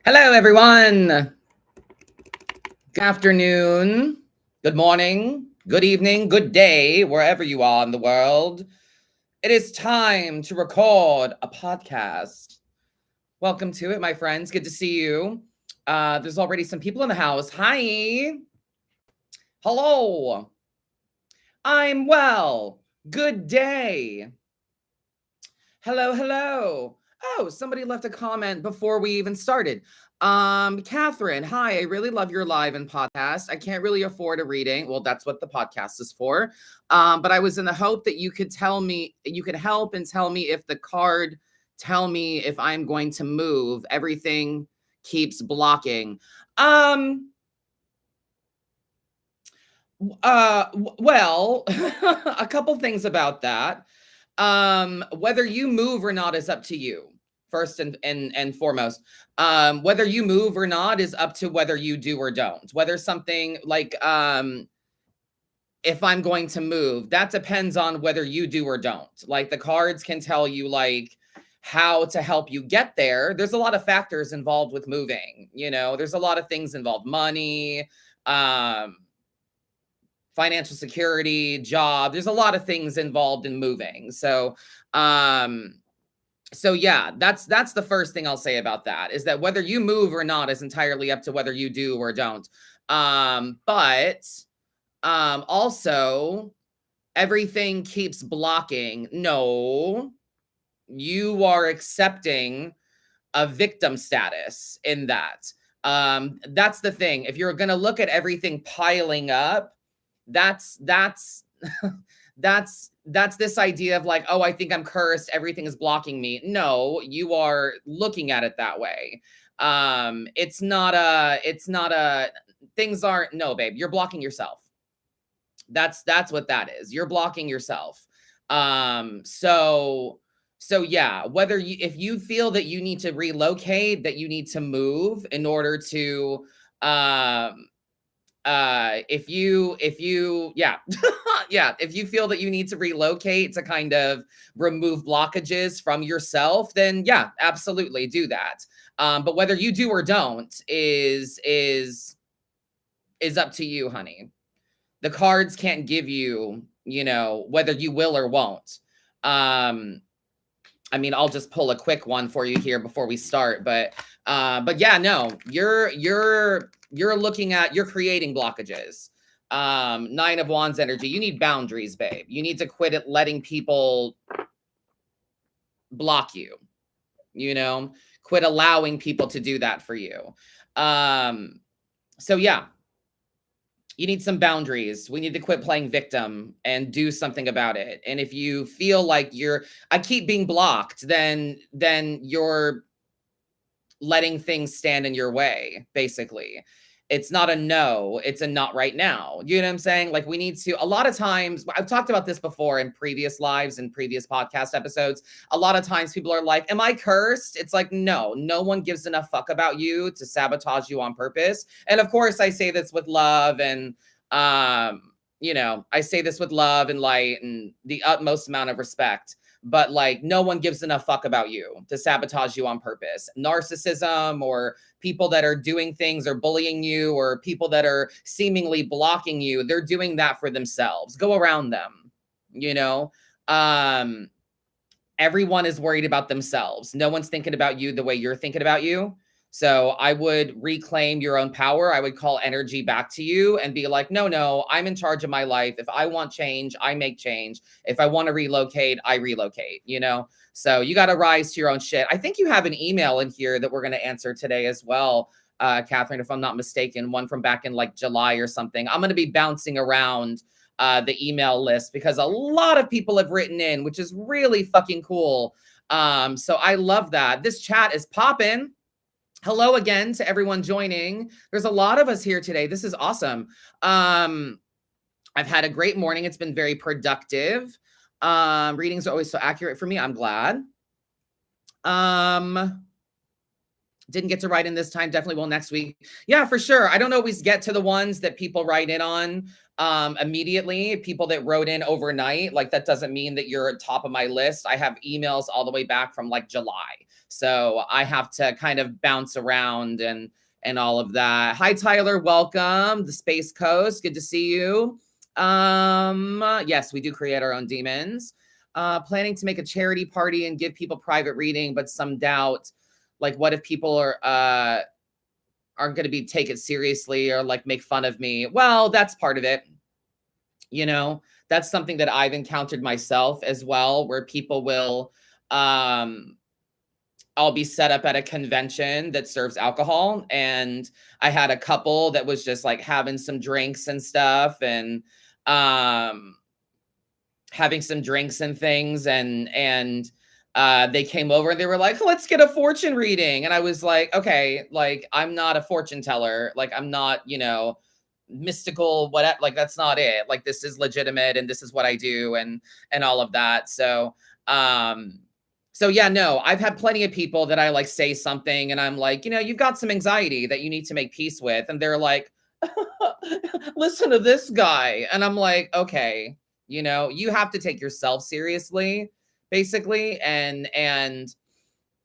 Hello, everyone. Good afternoon, good morning, good evening, good day, wherever you are in the world. It is time to record a podcast. Welcome to it, my friends. Good to see you. There's already some people in the house. Hi. Hello. I'm well. Good day. Hello, hello. Oh, somebody left a comment before we even started. Catherine, hi, I really love your live and podcast. I can't really afford a reading. Well, that's what the podcast is for. But I was in the hope that you could help and tell me if the card tell me if I'm going to move. Everything keeps blocking. Well, a couple things about that. Whether you move or not is up to you. First and foremost, whether you move or not is up to whether you do or don't. Whether something like if I'm going to move, that depends on whether you do or don't. Like the cards can tell you like how to help you get there. There's a lot of factors involved with moving. There's a lot of things involved: money, financial security, job. There's a lot of things involved in moving. So yeah, that's the first thing I'll say about that, is that whether you move or not is entirely up to whether you do or don't. But also everything keeps blocking. No, you are accepting a victim status in that. That's the thing. If you're going to look at everything piling up, that's that's this idea of like, oh, I think I'm cursed, everything is blocking me. No, you are looking at it that way. It's not a things aren't. No, babe, you're blocking yourself. That's what that is. You're blocking yourself. So yeah, if you feel that you need to relocate, that you need to move in order to if you yeah yeah, if you feel that you need to relocate to kind of remove blockages from yourself, then yeah, absolutely do that. But whether you do or don't is up to you, honey. The cards can't give you, whether you will or won't. I mean, I'll just pull a quick one for you here before we start, but yeah, no, you're creating blockages. Nine of Wands energy. You need boundaries, babe. You need to quit it letting people block you. Quit allowing people to do that for you. So yeah, you need some boundaries. We need to quit playing victim and do something about it. And if you feel like I keep being blocked, then you're letting things stand in your way, basically. It's not a no, it's a not right now. You know what I'm saying? Like, we need to, a lot of times, I've talked about this before in previous lives and previous podcast episodes. A lot of times people are like, am I cursed? It's like, no one gives enough fuck about you to sabotage you on purpose. And of course, I say this with love and, I say this with love and light and the utmost amount of respect. But like, no one gives enough fuck about you to sabotage you on purpose. Narcissism, or people that are doing things or bullying you, or people that are seemingly blocking you, they're doing that for themselves. Go around them. Everyone is worried about themselves. No one's thinking about you the way you're thinking about you. So I would reclaim your own power. I would call energy back to you and be like, no, I'm in charge of my life. If I want change, I make change. If I want to relocate, I relocate, So you got to rise to your own shit. I think you have an email in here that we're going to answer today as well, Catherine, if I'm not mistaken, one from back in like July or something. I'm going to be bouncing around the email list because a lot of people have written in, which is really fucking cool. So I love that. This chat is popping. Hello again to everyone joining. There's a lot of us here today. This is awesome. I've had a great morning. It's been very productive. Readings are always so accurate for me. I'm glad. Didn't get to write in this time, definitely will next week. Yeah, for sure. I don't always get to the ones that people write in on immediately. People that wrote in overnight, like that doesn't mean that you're at top of my list. I have emails all the way back from like July. So I have to kind of bounce around and all of that. Hi Tyler, welcome. The Space Coast, good to see you. Yes, we do create our own demons. Planning to make a charity party and give people private reading, but some doubt. Like, what if people aren't going to be take it seriously or like make fun of me? Well, that's part of it. You know, that's something that I've encountered myself as well, where people will, I'll be set up at a convention that serves alcohol. And I had a couple that was just like having some drinks and stuff and, having some drinks and things and they came over and they were like, let's get a fortune reading. And I was like, okay, like I'm not a fortune teller, like I'm not, mystical, what, like that's not it, like this is legitimate and this is what I do and all of that. So yeah, no, I've had plenty of people that I like say something and I'm like, you've got some anxiety that you need to make peace with, and they're like, listen to this guy. And I'm like, okay, you have to take yourself seriously, basically. And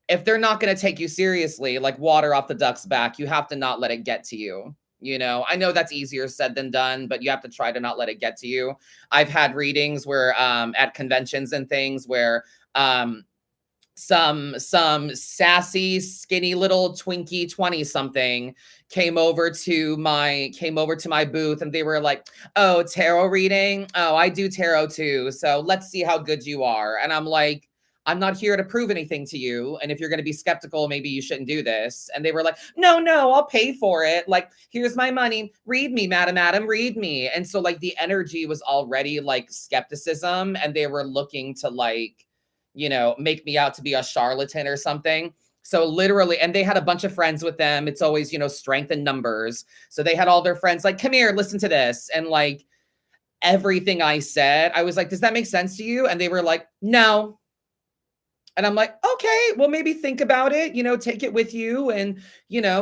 if they're not going to take you seriously, like water off the duck's back, you have to not let it get to you. I know that's easier said than done, but you have to try to not let it get to you. I've had readings where at conventions and things where some sassy skinny little Twinkie 20 something came over to my booth and they were like, oh, tarot reading, oh, I do tarot too, so let's see how good you are. And I'm like, I'm not here to prove anything to you, and if you're going to be skeptical, maybe you shouldn't do this. And they were like, no, I'll pay for it, like here's my money, read me, madam, read me. And so like the energy was already like skepticism, and they were looking to like make me out to be a charlatan or something. So literally, and they had a bunch of friends with them. It's always, strength in numbers. So they had all their friends like, come here, listen to this. And like everything I said, I was like, does that make sense to you? And they were like, no. And I'm like, okay, well, maybe think about it, take it with you and,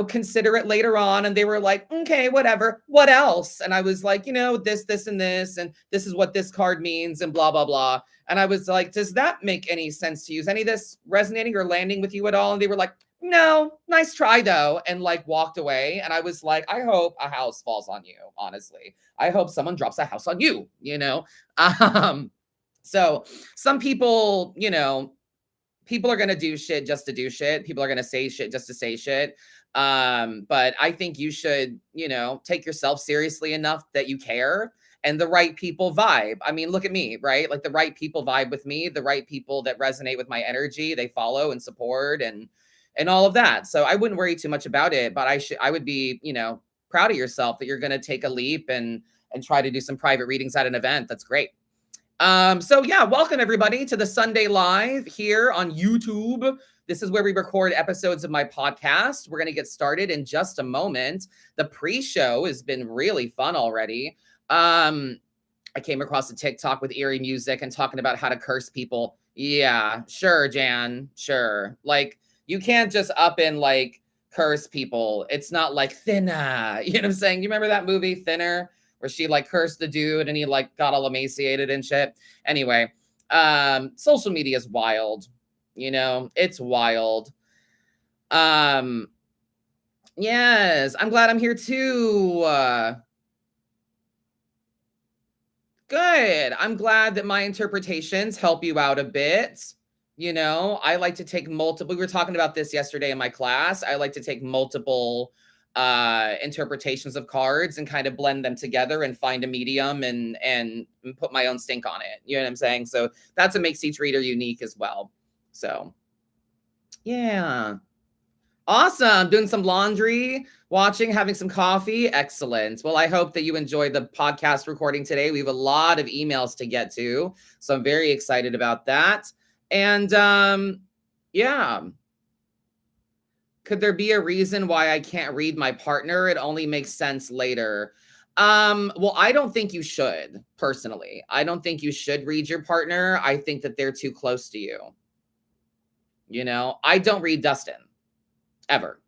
consider it later on. And they were like, okay, whatever. What else? And I was like, this, and this, and this is what this card means and blah, blah, blah. And I was like, does that make any sense to you? Is any of this resonating or landing with you at all? And they were like, no, nice try though. And like walked away. And I was like, I hope a house falls on you. Honestly, I hope someone drops a house on you, so some people, people are going to do shit just to do shit. People are going to say shit just to say shit. But I think you should, take yourself seriously enough that you care, and the right people vibe. I mean, look at me, right? Like the right people vibe with me, the right people that resonate with my energy, they follow and support and all of that. So I wouldn't worry too much about it, but I would be, proud of yourself that you're going to take a leap and try to do some private readings at an event. That's great. So yeah, welcome everybody to the Sunday Live here on YouTube. This is where we record episodes of my podcast. We're going to get started in just a moment. The pre-show has been really fun already. I came across a TikTok with eerie music and talking about how to curse people. Yeah, sure, Jan, sure. Like you can't just up and like curse people. It's not like Thinner. You know what I'm saying? You remember that movie Thinner, where she like cursed the dude and he like got all emaciated and shit. Anyway, social media is wild. It's wild. Yes, I'm glad I'm here too. Good. I'm glad that my interpretations help you out a bit. I like to take multiple, we were talking about this yesterday in my class. I like to take multiple interpretations of cards and kind of blend them together and find a medium and put my own stink on it. You know what I'm saying? So that's what makes each reader unique as well. So yeah. Awesome. Doing some laundry, watching, having some coffee. Excellent. Well, I hope that you enjoyed the podcast recording today. We have a lot of emails to get to, so I'm very excited about that. And yeah. Could there be a reason why I can't read my partner? It only makes sense later. Well, I don't think you should, personally. I don't think you should read your partner. I think that they're too close to you. I don't read Dustin ever.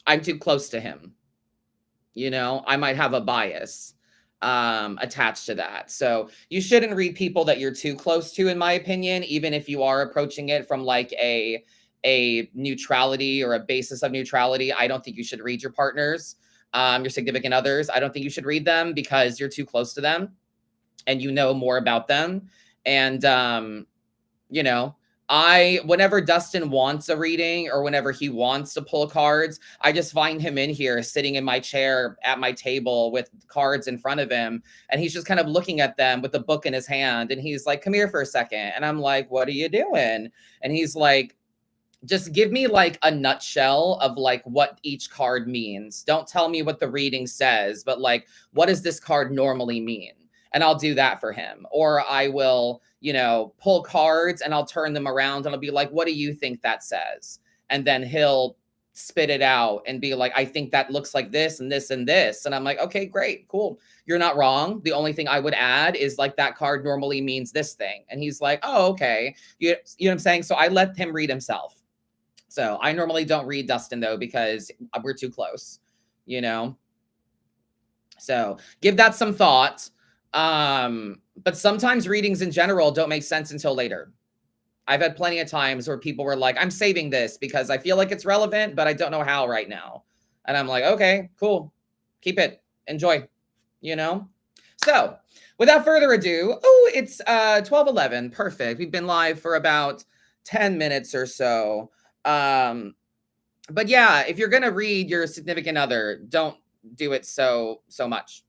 I'm too close to him. I might have a bias attached to that. So you shouldn't read people that you're too close to, in my opinion, even if you are approaching it from like a neutrality or a basis of neutrality. I don't think you should read your partners, your significant others. I don't think you should read them because you're too close to them and you know more about them. And you know, whenever Dustin wants a reading or whenever he wants to pull cards, I just find him in here sitting in my chair at my table with cards in front of him. And he's just kind of looking at them with the book in his hand. And he's like, come here for a second. And I'm like, what are you doing? And he's like, just give me like a nutshell of like what each card means. Don't tell me what the reading says, but like, what does this card normally mean? And I'll do that for him. Or I will, pull cards and I'll turn them around and I'll be like, what do you think that says? And then he'll spit it out and be like, I think that looks like this and this and this. And I'm like, okay, great, cool. You're not wrong. The only thing I would add is like that card normally means this thing. And he's like, oh, okay. You know what I'm saying? So I let him read himself. So I normally don't read Dustin though, because we're too close, So give that some thought. But sometimes readings in general don't make sense until later. I've had plenty of times where people were like, I'm saving this because I feel like it's relevant, but I don't know how right now. And I'm like, okay, cool. Keep it. Enjoy, So without further ado, it's 12:11. Perfect. We've been live for about 10 minutes or so. But yeah, if you're going to read your significant other, don't do it so much.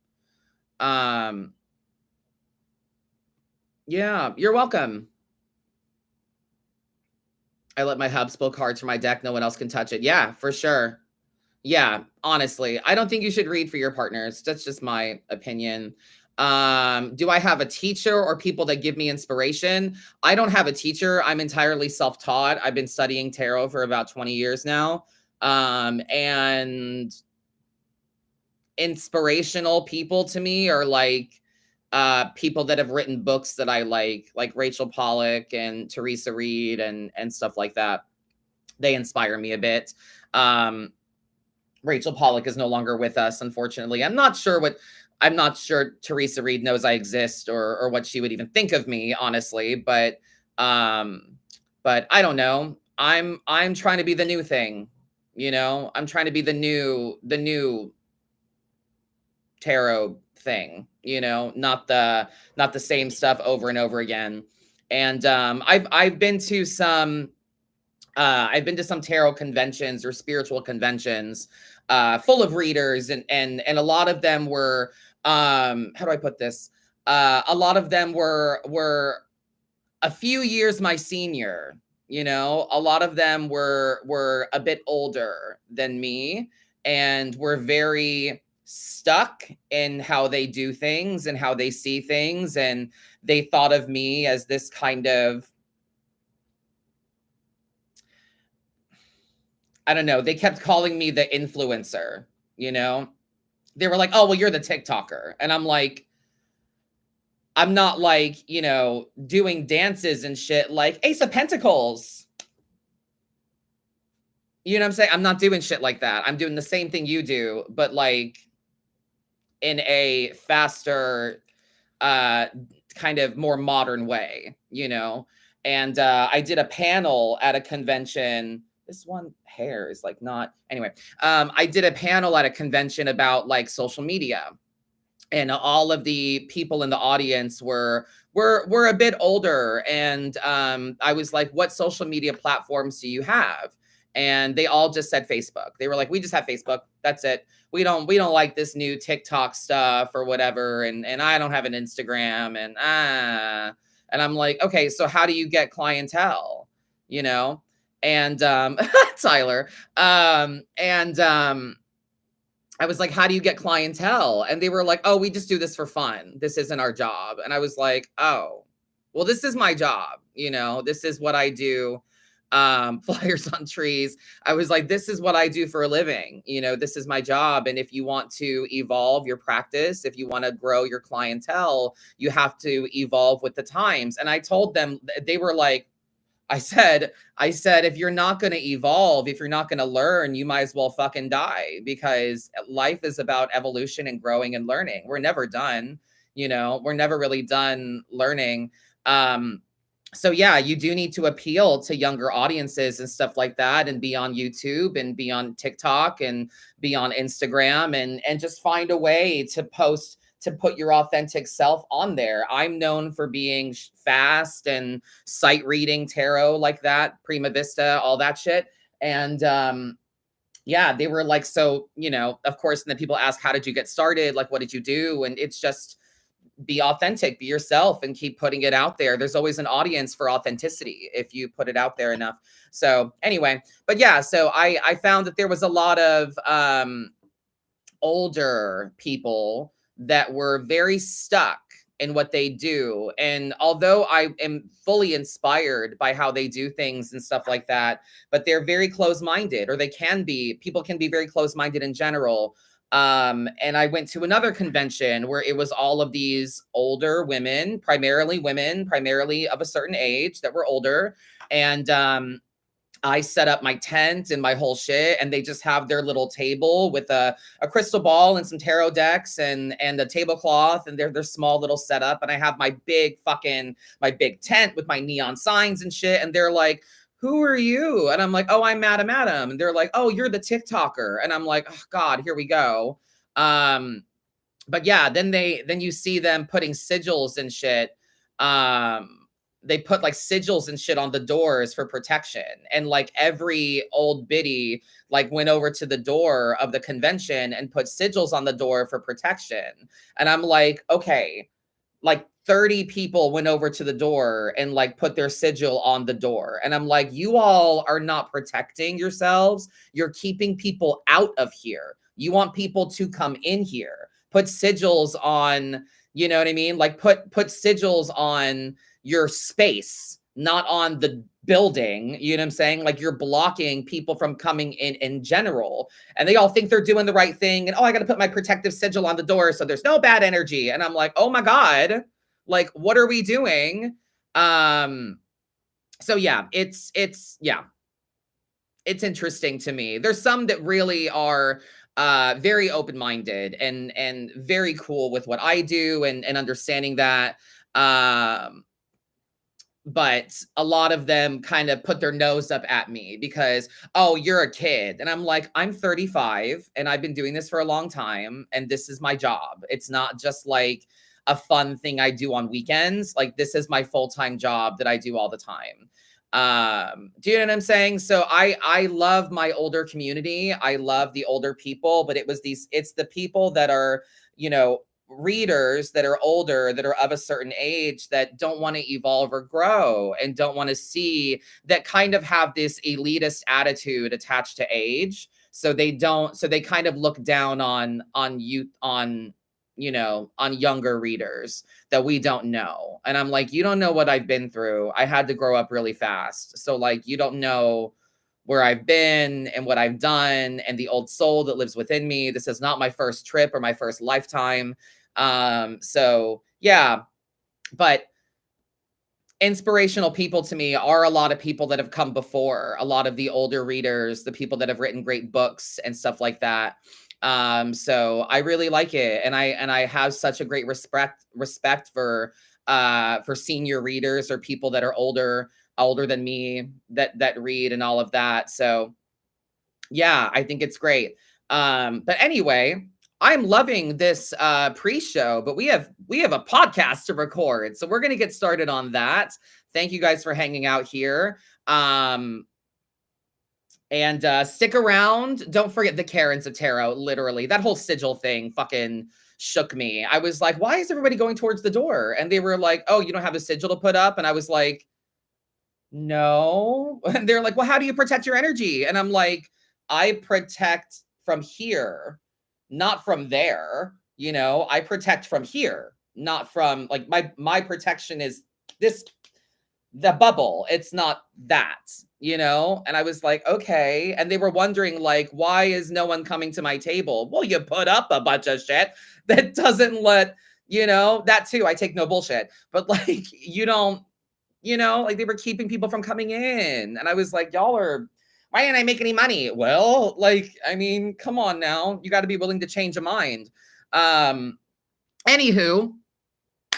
Yeah, you're welcome. I let my hubs pull cards from my deck. No one else can touch it. Yeah, for sure. Yeah, honestly, I don't think you should read for your partners. That's just my opinion. Do I have a teacher or people that give me inspiration? I don't have a teacher. I'm entirely self-taught. I've been studying tarot for about 20 years now. And inspirational people to me are like people that have written books that I like Rachel Pollack and Teresa Reed and stuff like that. They inspire me a bit. Rachel Pollack is no longer with us, unfortunately. I'm not sure Teresa Reed knows I exist or what she would even think of me, honestly. But I don't know. I'm trying to be the new thing, I'm trying to be the new tarot thing, not the same stuff over and over again. And I've been to some tarot conventions or spiritual conventions full of readers, and a lot of them were how do I put this? A lot of them were a few years my senior, a lot of them were a bit older than me and were very stuck in how they do things and how they see things. And they thought of me as this kind of, I don't know, they kept calling me the influencer, They were like, oh, well, you're the TikToker. And I'm like, I'm not like, doing dances and shit like Ace of Pentacles. You know what I'm saying? I'm not doing shit like that. I'm doing the same thing you do, but like in a faster, kind of more modern way, And I did a panel at a convention. This one hair is like not, anyway. I did a panel at a convention about like social media. And all of the people in the audience were a bit older. And I was like, what social media platforms do you have? And they all just said Facebook. They were like, we just have Facebook. That's it. We don't like this new TikTok stuff or whatever. And I don't have an Instagram and I'm like, okay, so how do you get clientele? And Tyler. I was like, how do you get clientele? And they were like, oh, we just do this for fun. This isn't our job. And I was like, oh, well, this is my job. This is what I do. Flyers on trees. I was like, this is what I do for a living. This is my job. And if you want to evolve your practice, if you want to grow your clientele, you have to evolve with the times. And I told them, they were like, I said, if you're not going to evolve, if you're not going to learn, you might as well fucking die, because life is about evolution and growing and learning. We're never done, we're never really done learning. Um, so yeah, you do need to appeal to younger audiences and stuff like that, and be on YouTube and be on TikTok and be on Instagram, and just find a way to post, to put your authentic self on there. I'm known for being fast and sight reading tarot like that, Prima Vista, all that shit. And yeah, they were like, so, of course, and then people ask, how did you get started? Like, what did you do? And it's just, be authentic, be yourself, and keep putting it out there. There's always an audience for authenticity if you put it out there enough. So anyway, but yeah, so I found that there was a lot of older people that were very stuck in what they do. And although I am fully inspired by how they do things and stuff like that, but they're very close-minded, or they can be, people can be very close-minded in general. And I went to another convention where it was all of these older women, primarily of a certain age, that were older. And I set up my tent and my whole shit, and they just have their little table with a crystal ball and some tarot decks and a tablecloth, and their small little setup. And I have my big tent with my neon signs and shit. And they're like, who are you? And I'm like, oh, I'm Madam Adam. And they're like, oh, you're the TikToker. And I'm like, oh God, here we go. But yeah, then you see them putting sigils and shit. They put like sigils and shit on the doors for protection. And like every old biddy like went over to the door of the convention and put sigils on the door for protection. And I'm like, okay, like 30 people went over to the door and like put their sigil on the door. And I'm like, you all are not protecting yourselves. You're keeping people out of here. You want people to come in here. Put sigils on, you know what I mean? Like put sigils on your space, not on the building. You know what I'm saying? Like you're blocking people from coming in general. And they all think they're doing the right thing. And, oh, I got to put my protective sigil on the door so there's no bad energy. And I'm like, oh my God, like, what are we doing? So yeah, it's interesting to me. There's some that really are very open-minded and very cool with what I do and understanding that. But a lot of them kind of put their nose up at me because, oh, you're a kid. And I'm like, I'm 35 and I've been doing this for a long time. And this is my job. It's not just like a fun thing I do on weekends. Like this is my full-time job that I do all the time. Do you know what I'm saying? So I love my older community. I love the older people, but it's the people that are, readers that are older, that are of a certain age, that don't want to evolve or grow and don't want to see, that kind of have this elitist attitude attached to age. So they kind of look down on youth, on younger readers that we don't know. And I'm like, you don't know what I've been through. I had to grow up really fast. So like, you don't know where I've been and what I've done and the old soul that lives within me. This is not my first trip or my first lifetime. So yeah, but inspirational people to me are a lot of people that have come before, a lot of the older readers, the people that have written great books and stuff like that. So I really like it. And I have such a great respect for senior readers or people that are older than me that read and all of that. So yeah, I think it's great. But anyway, I'm loving this pre-show, but we have a podcast to record. So we're going to get started on that. Thank you guys for hanging out here. And stick around. Don't forget the Karens of Tarot. Literally, that whole sigil thing fucking shook me. I was like, why is everybody going towards the door? And they were like, oh, you don't have a sigil to put up? And I was like, no. And they're like, well, how do you protect your energy? And I'm like, I protect from here, not from there. I protect from here, not from like my protection is the bubble. It's not that, and I was like, okay. And they were wondering like, why is no one coming to my table? Well, you put up a bunch of shit that doesn't let, that too. I take no bullshit, but like, you don't like they were keeping people from coming in. And I was like, why didn't I make any money? Well, like, I mean, come on now. You got to be willing to change a mind. Anywho,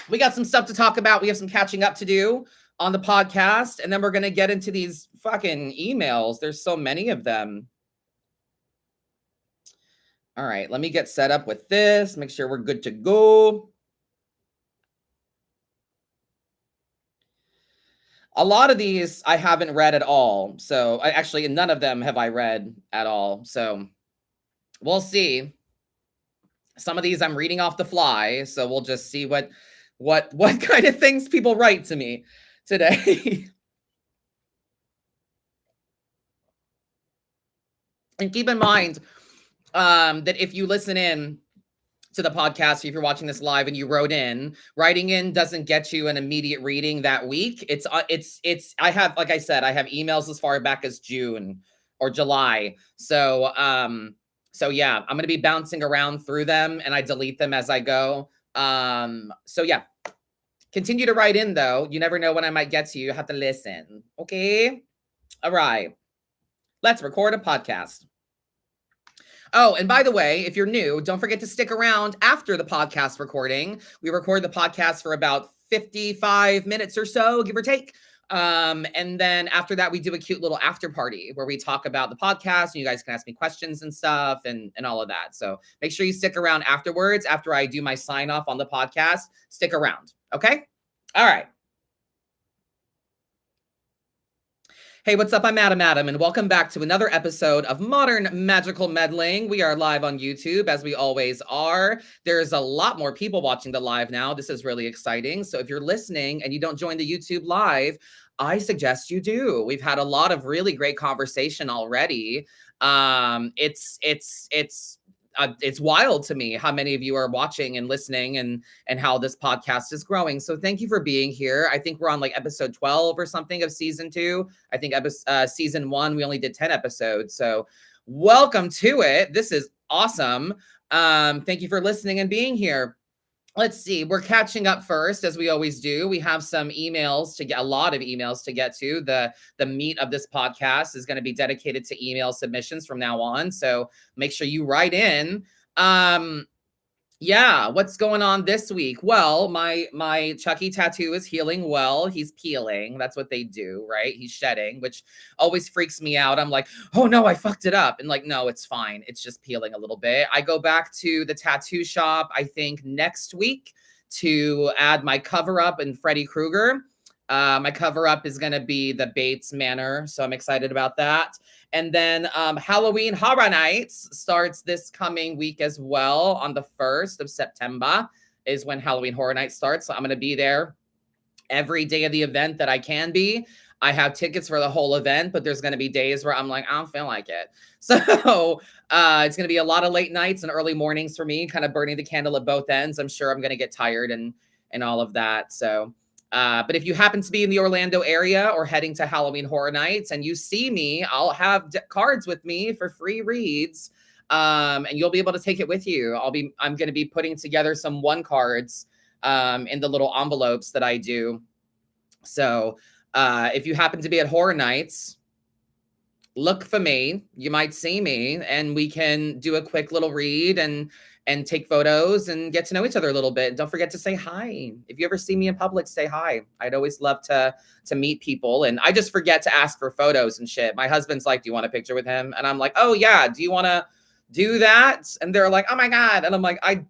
we got some stuff to talk about. We have some catching up to do on the podcast. And then we're going to get into these fucking emails. There's so many of them. All right, let me get set up with this. Make sure we're good to go. A lot of these I haven't read at all. So actually none of them have I read at all. So we'll see. Some of these I'm reading off the fly. So we'll just see what kind of things people write to me today. And keep in mind that if you listen in to the podcast, if you're watching this live and you writing in doesn't get you an immediate reading that week. I have, like I said, I have emails as far back as June or July. So yeah, I'm going to be bouncing around through them and I delete them as I go. So yeah, continue to write in though. You never know when I might get to you. You have to listen. Okay. All right. Let's record a podcast. Oh, and by the way, if you're new, don't forget to stick around after the podcast recording. We record the podcast for about 55 minutes or so, give or take. And then after that, we do a cute little after party where we talk about the podcast and you guys can ask me questions and stuff and all of that. So make sure you stick around afterwards. After I do my sign off on the podcast, stick around. Okay. All right. Hey, what's up? I'm Adam, and welcome back to another episode of Modern Magical Meddling. We are live on YouTube, as we always are. There's a lot more people watching the live now. This is really exciting. So if you're listening and you don't join the YouTube live, I suggest you do. We've had a lot of really great conversation already. It's wild to me how many of you are watching and listening and how this podcast is growing. So thank you for being here. I think we're on like episode 12 or something of season 2. I think season 1, we only did 10 episodes. So welcome to it. This is awesome. Thank you for listening and being here. Let's see. We're catching up first, as we always do. We have some emails to get, a lot of emails to get to. The meat of this podcast is going to be dedicated to email submissions from now on. So make sure you write in. Yeah, what's going on this week? Well, my Chucky tattoo is healing well. He's peeling. That's what they do, right? He's shedding, which always freaks me out. I'm like, oh no, I fucked it up. And like, no, it's fine. It's just peeling a little bit. I go back to the tattoo shop, I think next week, to add my cover up in Freddy Krueger. My cover up is going to be the Bates Manor. So I'm excited about that. And then Halloween Horror Nights starts this coming week as well. On the 1st of September is when Halloween Horror Nights starts. So I'm going to be there every day of the event that I can be. I have tickets for the whole event, but there's going to be days where I'm like, I don't feel like it. So it's going to be a lot of late nights and early mornings for me, kind of burning the candle at both ends. I'm sure I'm going to get tired and all of that. So but if you happen to be in the Orlando area or heading to Halloween Horror Nights and you see me, I'll have cards with me for free reads. And you'll be able to take it with you. I'm going to be putting together some 1 cards in the little envelopes that I do. So if you happen to be at Horror Nights, look for me. You might see me and we can do a quick little read and take photos and get to know each other a little bit. Don't forget to say hi. If you ever see me in public, say hi. I'd always love to meet people. And I just forget to ask for photos and shit. My husband's like, do you want a picture with him? And I'm like, oh yeah. Do you want to do that? And they're like, oh my God. And I'm like, I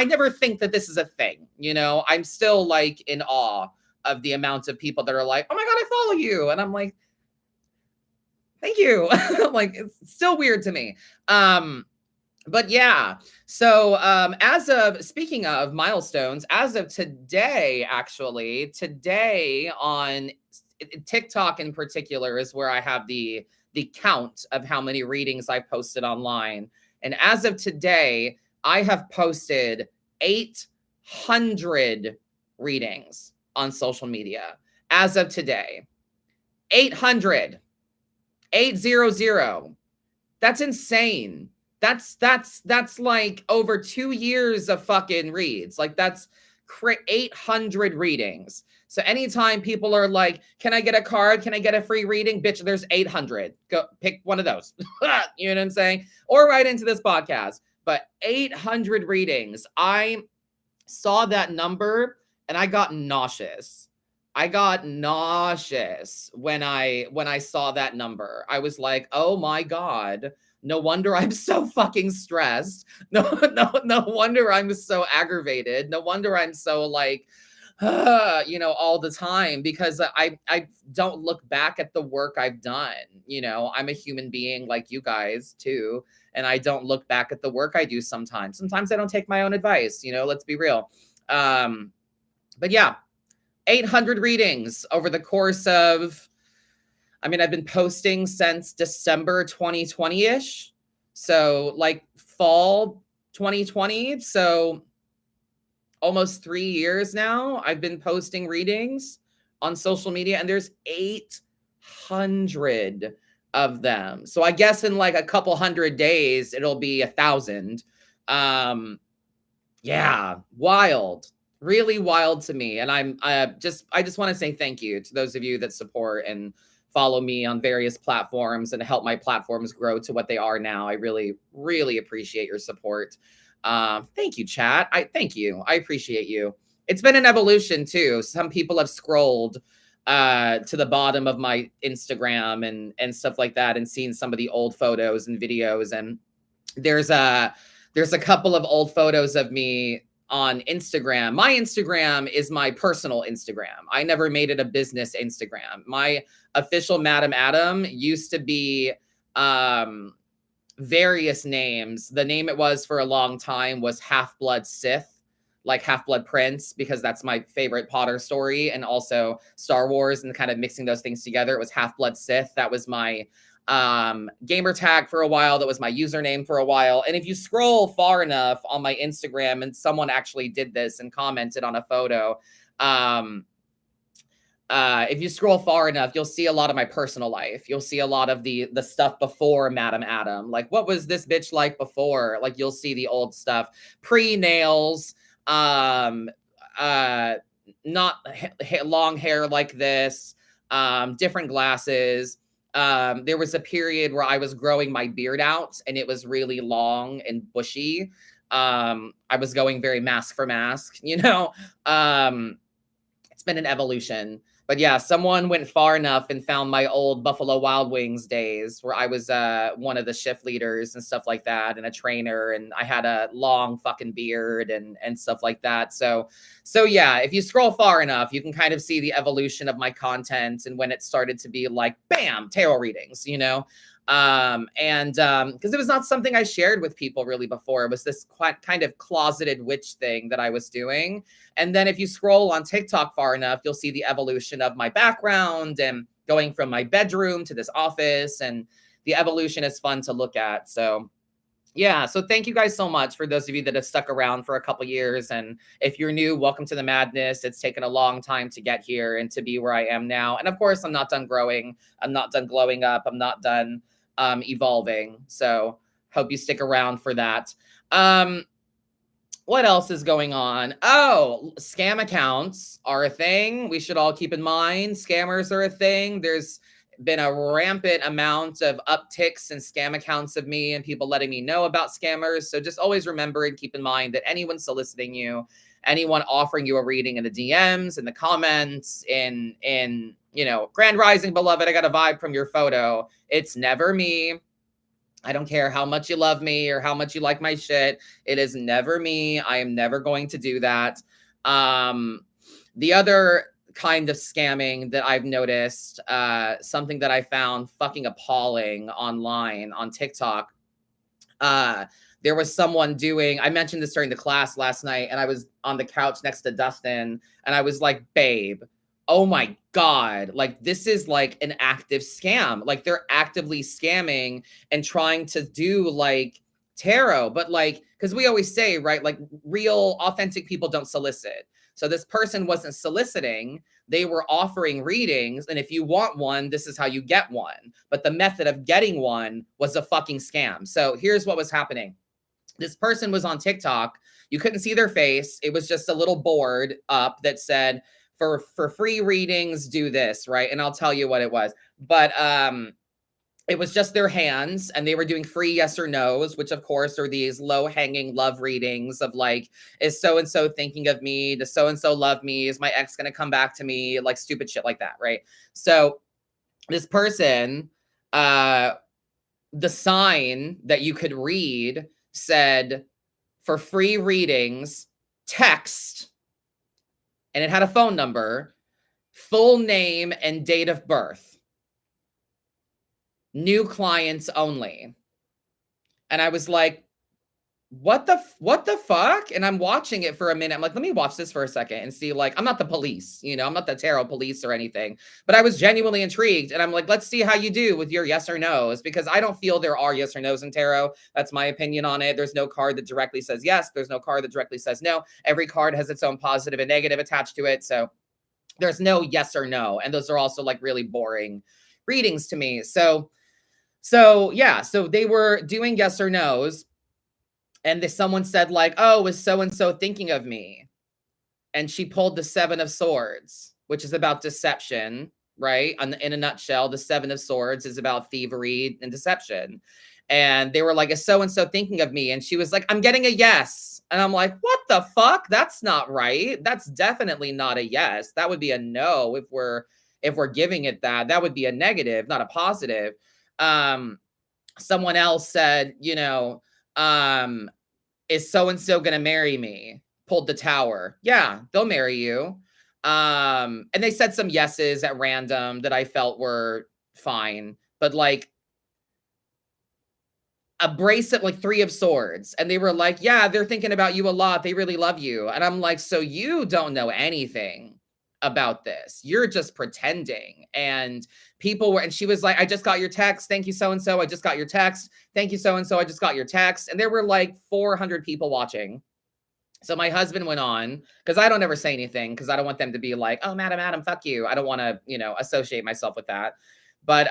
never think that this is a thing. You know, I'm still like in awe of the amount of people that are like, oh my God, I follow you. And I'm like, thank you. Like, it's still weird to me. But yeah, so speaking of milestones, as of today, actually, today on TikTok in particular is where I have the count of how many readings I've posted online. And as of today, I have posted 800 readings on social media. As of today, 800, 800. That's insane. That's like over 2 years of fucking reads. Like that's 800 readings. So anytime people are like, can I get a card? Can I get a free reading? Bitch, there's 800. Go pick one of those. You know what I'm saying? Or right into this podcast. But 800 readings. I saw that number and I got nauseous. I got nauseous when I saw that number. I was like, "Oh my god. No wonder I'm so fucking stressed. No wonder I'm so aggravated. No wonder I'm so like all the time because I don't look back at the work I've done. I'm a human being like you guys too, and I don't look back at the work I do sometimes. Sometimes I don't take my own advice, let's be real. But yeah, 800 readings over the course of, I've been posting since December 2020-ish. So like fall 2020. So almost 3 years now, I've been posting readings on social media, and there's 800 of them. So I guess in like a couple hundred days, it'll be 1,000. Yeah, wild, really wild to me. And I just want to say thank you to those of you that support and follow me on various platforms and help my platforms grow to what they are now. I really, really appreciate your support. Thank you, chat. Thank you. I appreciate you. It's been an evolution too. Some people have scrolled to the bottom of my Instagram and stuff like that and seen some of the old photos and videos. And there's a couple of old photos of me on Instagram. My Instagram is my personal Instagram. I never made it a business Instagram. My official Madam Adam used to be various names. The name it was for a long time was Half-Blood Sith, like Half-Blood Prince, because that's my favorite Potter story, and also Star Wars, and kind of mixing those things together. It was Half-Blood Sith. That was my gamer tag for a while. That was my username for a while. And if you scroll far enough on my Instagram, and someone actually did this and commented on a photo, if you scroll far enough, you'll see a lot of my personal life. You'll see a lot of the stuff before Madam Adam. Like, what was this bitch like before? Like, you'll see the old stuff, pre-nails, not long hair like this, different glasses. There was a period where I was growing my beard out and it was really long and bushy. I was going very mask for mask, it's been an evolution. But yeah, someone went far enough and found my old Buffalo Wild Wings days where I was one of the shift leaders and stuff like that, and a trainer, and I had a long fucking beard and stuff like that. So yeah, if you scroll far enough, you can kind of see the evolution of my content and when it started to be like, bam, tarot readings, because it was not something I shared with people really before. It was this kind of closeted witch thing that I was doing. And then if you scroll on TikTok far enough, you'll see the evolution of my background and going from my bedroom to this office, and the evolution is fun to look at. So yeah, so thank you guys so much for those of you that have stuck around for a couple years. And if you're new, welcome to the madness. It's taken a long time to get here and to be where I am now. And of course, I'm not done growing. I'm not done glowing up. I'm not done evolving. So hope you stick around for that. What else is going on? Oh, scam accounts are a thing. We should all keep in mind. Scammers are a thing. There's been a rampant amount of upticks in scam accounts of me and people letting me know about scammers. So just always remember and keep in mind that anyone soliciting you, anyone offering you a reading in the DMs, in the comments, in Grand Rising, beloved, I got a vibe from your photo. It's never me. I don't care how much you love me or how much you like my shit. It is never me. I am never going to do that. The other kind of scamming that I've noticed, something that I found fucking appalling online on TikTok. There was someone I mentioned this during the class last night, and I was on the couch next to Dustin, and I was like, babe, oh my God, like this is like an active scam. Like they're actively scamming and trying to do like tarot, but like, because we always say, right, like real authentic people don't solicit. So this person wasn't soliciting, they were offering readings, and if you want one, this is how you get one. But the method of getting one was a fucking scam. So here's what was happening. This person was on TikTok. You couldn't see their face. It was just a little board up that said, for free readings, do this, right? And I'll tell you what it was. But it was just their hands, and they were doing free yes or no's, which of course are these low-hanging love readings of like, is so-and-so thinking of me? Does so-and-so love me? Is my ex gonna come back to me? Like stupid shit like that, right? So this person, the sign that you could read said, for free readings, text, and it had a phone number, full name and date of birth. New clients only. And I was like, what the fuck? And I'm watching it for a minute. I'm like, let me watch this for a second and see, like, I'm not the police, you know, I'm not the tarot police or anything, but I was genuinely intrigued. And I'm like, let's see how you do with your yes or no's, because I don't feel there are yes or no's in tarot. That's my opinion on it. There's no card that directly says yes. There's no card that directly says no. Every card has its own positive and negative attached to it. So there's no yes or no. And those are also like really boring readings to me. So yeah, so they were doing yes or no's, and someone said like, oh, is so-and-so thinking of me? And she pulled the 7 of Swords, which is about deception, right? In a nutshell, the 7 of Swords is about thievery and deception. And they were like, is so-and-so thinking of me? And she was like, I'm getting a yes. And I'm like, what the fuck? That's not right. That's definitely not a yes. That would be a no. If we're giving it that would be a negative, not a positive. Someone else said, you know, is so-and-so gonna marry me? Pulled the Tower. Yeah, they'll marry you. And they said some yeses at random that I felt were fine, but like a bracelet, like 3 of Swords. And they were like, yeah, they're thinking about you a lot. They really love you. And I'm like, so you don't know anything about this. You're just pretending. And people were, and she was like, I just got your text. Thank you, so-and-so. I just got your text. Thank you, so-and-so. I just got your text. And there were like 400 people watching. So my husband went on, because I don't ever say anything, because I don't want them to be like, oh, Madam, fuck you. I don't want to, you know, associate myself with that. But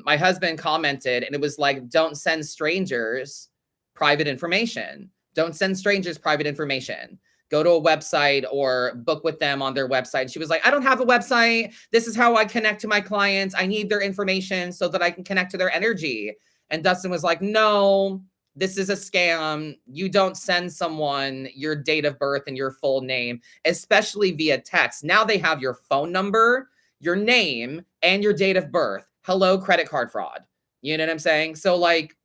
my husband commented, and it was like, don't send strangers private information. Don't send strangers private information. Go to a website or book with them on their website. She was like, I don't have a website. This is how I connect to my clients. I need their information so that I can connect to their energy. And Dustin was like, no, this is a scam. You don't send someone your date of birth and your full name, especially via text. Now they have your phone number, your name, and your date of birth. Hello, credit card fraud. You know what I'm saying? So like,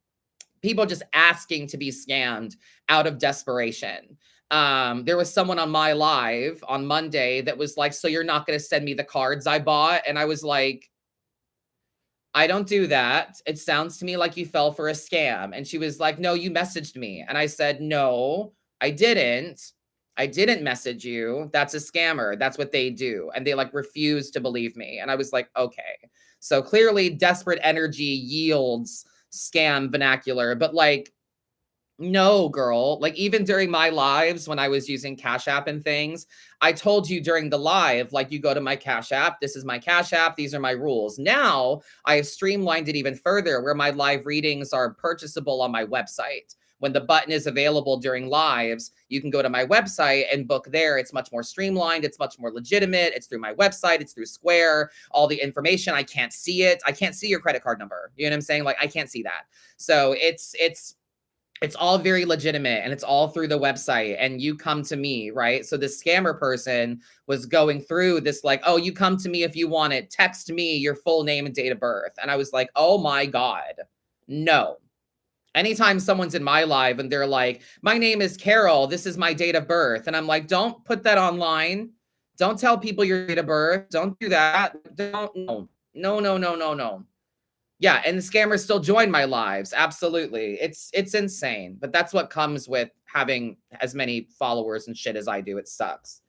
people just asking to be scammed out of desperation. There was someone on my live on Monday that was like, so you're not going to send me the cards I bought? And I was like, I don't do that. It sounds to me like you fell for a scam. And she was like, no, you messaged me. And I said, no, I didn't. I didn't message you. That's a scammer. That's what they do. And they like refused to believe me. And I was like, okay. So clearly desperate energy yields scam vernacular. But like, no, girl, like even during my lives when I was using Cash App and things, I told you during the live, like, you go to my Cash App, this is my Cash App, these are my rules. Now I have streamlined it even further where my live readings are purchasable on my website. When the button is available during lives, you can go to my website and book there. It's much more streamlined. It's much more legitimate. It's through my website. It's through Square. All the information, I can't see it. I can't see your credit card number. You know what I'm saying? Like, I can't see that. So it's all very legitimate, and it's all through the website, and you come to me, right? So this scammer person was going through this like, oh, you come to me if you want it. Text me your full name and date of birth. And I was like, oh my God, no. Anytime someone's in my live and they're like, my name is Carol, this is my date of birth. And I'm like, don't put that online. Don't tell people your date of birth. Don't do that. Don't, no. Yeah, and the scammers still join my lives. Absolutely. It's insane. But that's what comes with having as many followers and shit as I do. It sucks.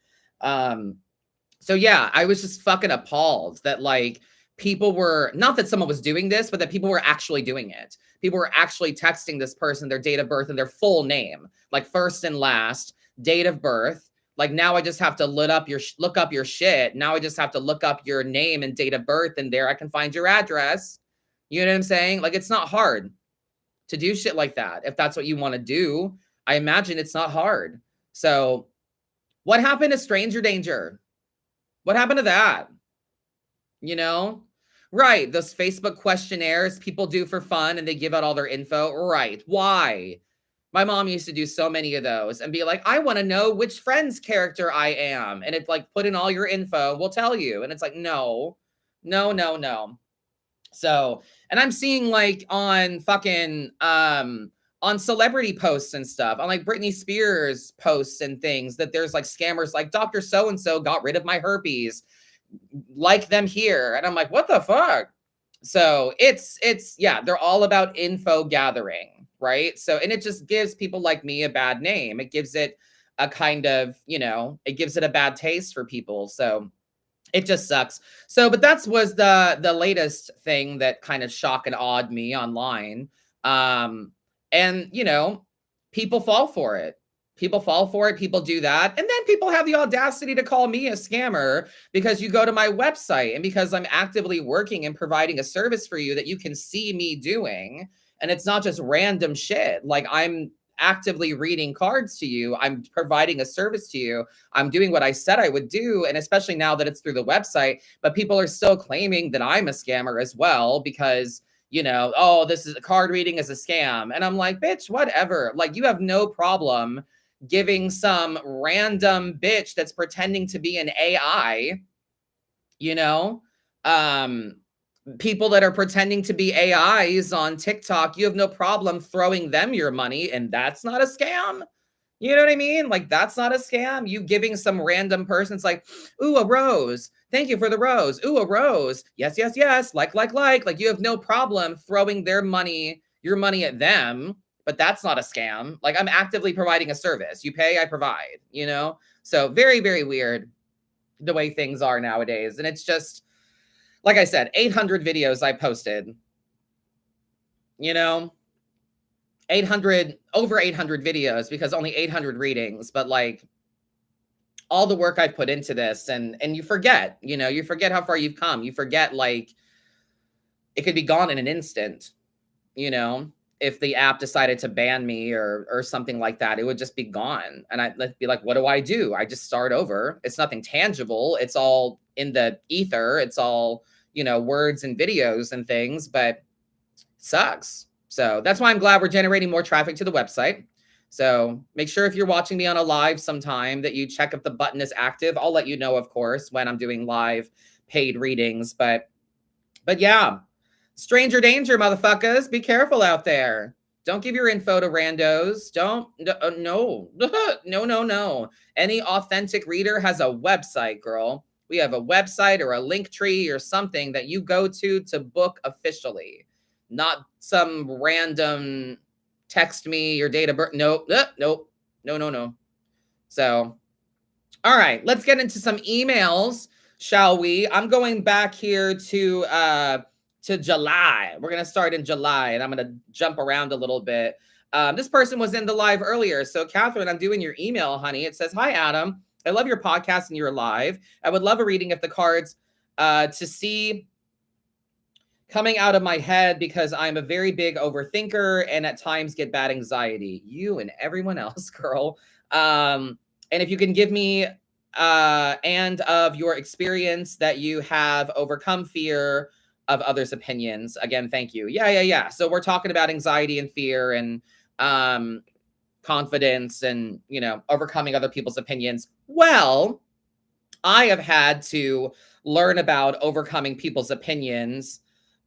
So yeah, I was just fucking appalled that like people were, not that someone was doing this, but that people were actually doing it. People were actually texting this person their date of birth and their full name, like first and last, date of birth. Like now I just have to look up your shit. Now I just have to look up your name and date of birth, and there I can find your address. You know what I'm saying? Like, it's not hard to do shit like that. If that's what you want to do, I imagine it's not hard. So what happened to stranger danger? What happened to that? You know? Right, those Facebook questionnaires people do for fun and they give out all their info. Right. Why? My mom used to do so many of those and be like, I want to know which friend's character I am. And it's like, put in all your info, we'll tell you. And it's like, no, no, no, no. So, and I'm seeing like on fucking on celebrity posts and stuff, on like Britney Spears posts and things, that there's like scammers like Dr. So and so got rid of my herpes, like them here. And I'm like, what the fuck? So it's yeah, they're all about info gathering, right? So, and it just gives people like me a bad name. It gives it a kind of, it gives it a bad taste for people. So it just sucks. So, but that's was the latest thing that kind of shock and awed me online. Um, and people fall for it. People fall for it. People do that. And then people have the audacity to call me a scammer because you go to my website and because I'm actively working and providing a service for you that you can see me doing. And it's not just random shit. Like, I'm actively reading cards to you. I'm providing a service to you. I'm doing what I said I would do. And especially now that it's through the website, but people are still claiming that I'm a scammer as well because, oh, this is card reading is a scam. And I'm like, bitch, whatever. Like, you have no problem giving some random bitch that's pretending to be an AI, you know, um, people that are pretending to be AIs on TikTok, you have no problem throwing them your money, and that's not a scam. You know what I mean? Like, that's not a scam. You giving some random person, it's like, ooh, a rose. Thank you for the rose. Ooh, a rose. Yes, yes, yes. Like. Like, you have no problem throwing their money, your money at them, but that's not a scam. Like, I'm actively providing a service. You pay, I provide. So very, very weird the way things are nowadays. And it's just, like I said, 800 videos I posted, you know, over 800 videos because only 800 readings, but like all the work I've put into this and you forget, you forget how far you've come. You forget like it could be gone in an instant, if the app decided to ban me or something like that, it would just be gone. And I'd be like, what do? I just start over. It's nothing tangible. It's all in the ether. It's all, words and videos and things, but sucks. So that's why I'm glad we're generating more traffic to the website. So make sure if you're watching me on a live sometime that you check if the button is active. I'll let you know, of course, when I'm doing live paid readings. But yeah, stranger danger, motherfuckers. Be careful out there. Don't give your info to randos. Don't, no, no, no, no. Any authentic reader has a website, girl. We have a website or a link tree or something that you go to book officially, not some random text me your date of birth. Nope, nope, no, no, no. So, all right, let's get into some emails, shall we? I'm going back here to July. We're going to start in July, and I'm going to jump around a little bit. This person was in the live earlier. So, Catherine, I'm doing your email, honey. It says, hi, Adam. I love your podcast and your live. I would love a reading of the cards to see coming out of my head because I'm a very big overthinker and at times get bad anxiety. You and everyone else, girl. And if you can give me and of your experience that you have overcome fear of others' opinions. Again, thank you. Yeah. So we're talking about anxiety and fear and confidence and, overcoming other people's opinions. Well, I have had to learn about overcoming people's opinions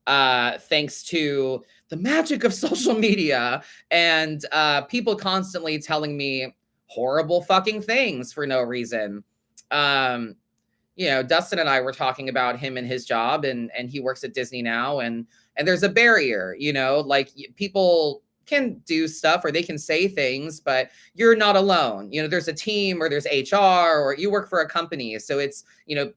thanks to the magic of social media and people constantly telling me horrible fucking things for no reason. Dustin and I were talking about him and his job and he works at Disney now and there's a barrier, like people can do stuff or they can say things, but you're not alone. There's a team or there's HR or you work for a company. So it's,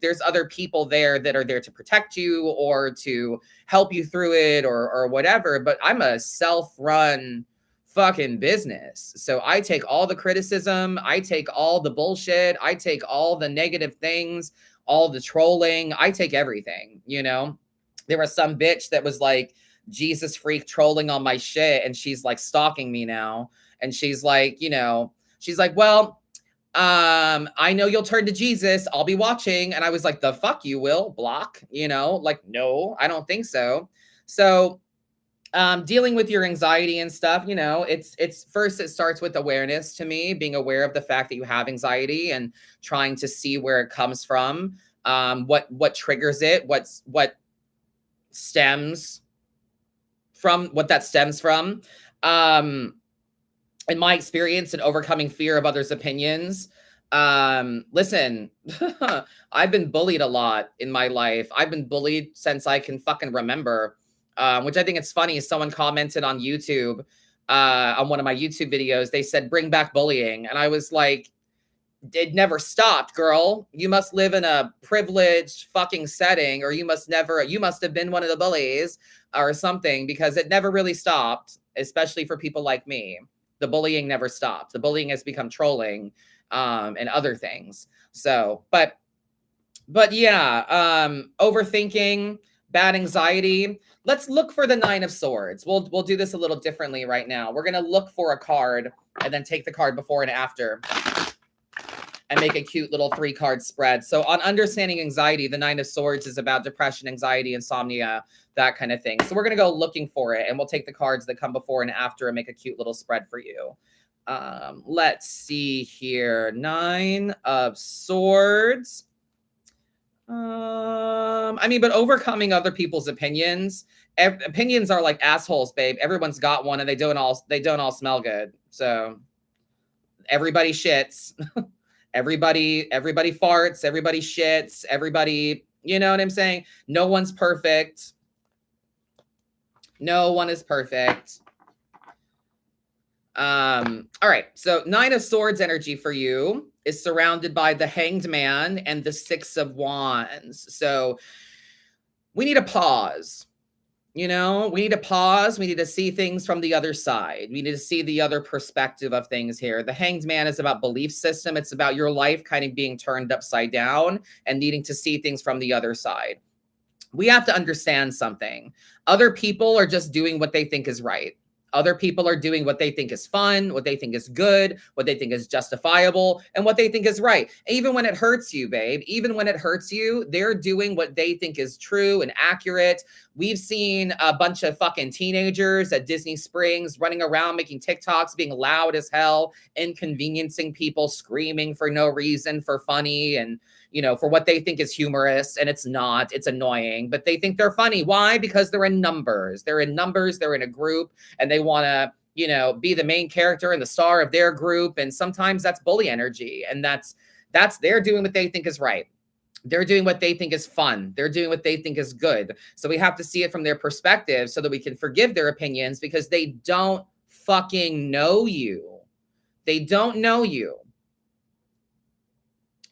there's other people there that are there to protect you or to help you through it or whatever. But I'm a self-run fucking business. So I take all the criticism, I take all the bullshit, I take all the negative things, all the trolling, I take everything, There was some bitch that was like, Jesus freak trolling on my shit. And she's like stalking me now. And she's like, she's like, well, I know you'll turn to Jesus. I'll be watching. And I was like, the fuck you will? Block, you know? Like, no, I don't think so. So dealing with your anxiety and stuff, you know, it's first, it starts with awareness to me, being aware of the fact that you have anxiety and trying to see where it comes from, what triggers it, what stems from, what that stems from. In my experience in overcoming fear of others' opinions, listen, I've been bullied a lot in my life. I've been bullied since I can fucking remember. Which I think it's funny. Someone commented on YouTube, on one of my YouTube videos. They said, bring back bullying. And I was like, it never stopped, girl. You must live in a privileged fucking setting, or you must have been one of the bullies or something, because it never really stopped, especially for people like me. The bullying never stopped. The bullying has become trolling, and other things. So, but yeah, overthinking, bad anxiety. Let's look for the 9 of Swords. We'll do this a little differently right now. We're going to look for a card and then take the card before and after and make a cute little 3-card spread. So on understanding anxiety, the 9 of Swords is about depression, anxiety, insomnia, that kind of thing. So we're going to go looking for it, and we'll take the cards that come before and after and make a cute little spread for you. Let's see here. 9 of Swords. I mean, but overcoming other people's opinions. Opinions are like assholes, babe. Everyone's got one, and they don't all smell good. So everybody shits. everybody farts. Everybody shits. Everybody, you know what I'm saying? No one's perfect. No one is perfect. All right. So 9 of Swords energy for you is surrounded by the Hanged Man and the 6 of Wands. So we need a pause. You know, we need to pause. We need to see things from the other side. We need to see the other perspective of things here. The Hanged Man is about belief system. It's about your life kind of being turned upside down and needing to see things from the other side. We have to understand something. Other people are just doing what they think is right. Other people are doing what they think is fun, what they think is good, what they think is justifiable, and what they think is right. Even when it hurts you, babe, even when it hurts you, they're doing what they think is true and accurate. We've seen a bunch of fucking teenagers at Disney Springs running around making TikToks, being loud as hell, inconveniencing people, screaming for no reason, for funny, and you know, for what they think is humorous, and it's not. It's annoying, but they think they're funny. Why? Because they're in numbers. They're in numbers. They're in a group, and they want to, you know, be the main character and the star of their group. And sometimes that's bully energy, and that's they're doing what they think is right. They're doing what they think is fun. They're doing what they think is good. So we have to see it from their perspective so that we can forgive their opinions, because they don't fucking know you. They don't know you.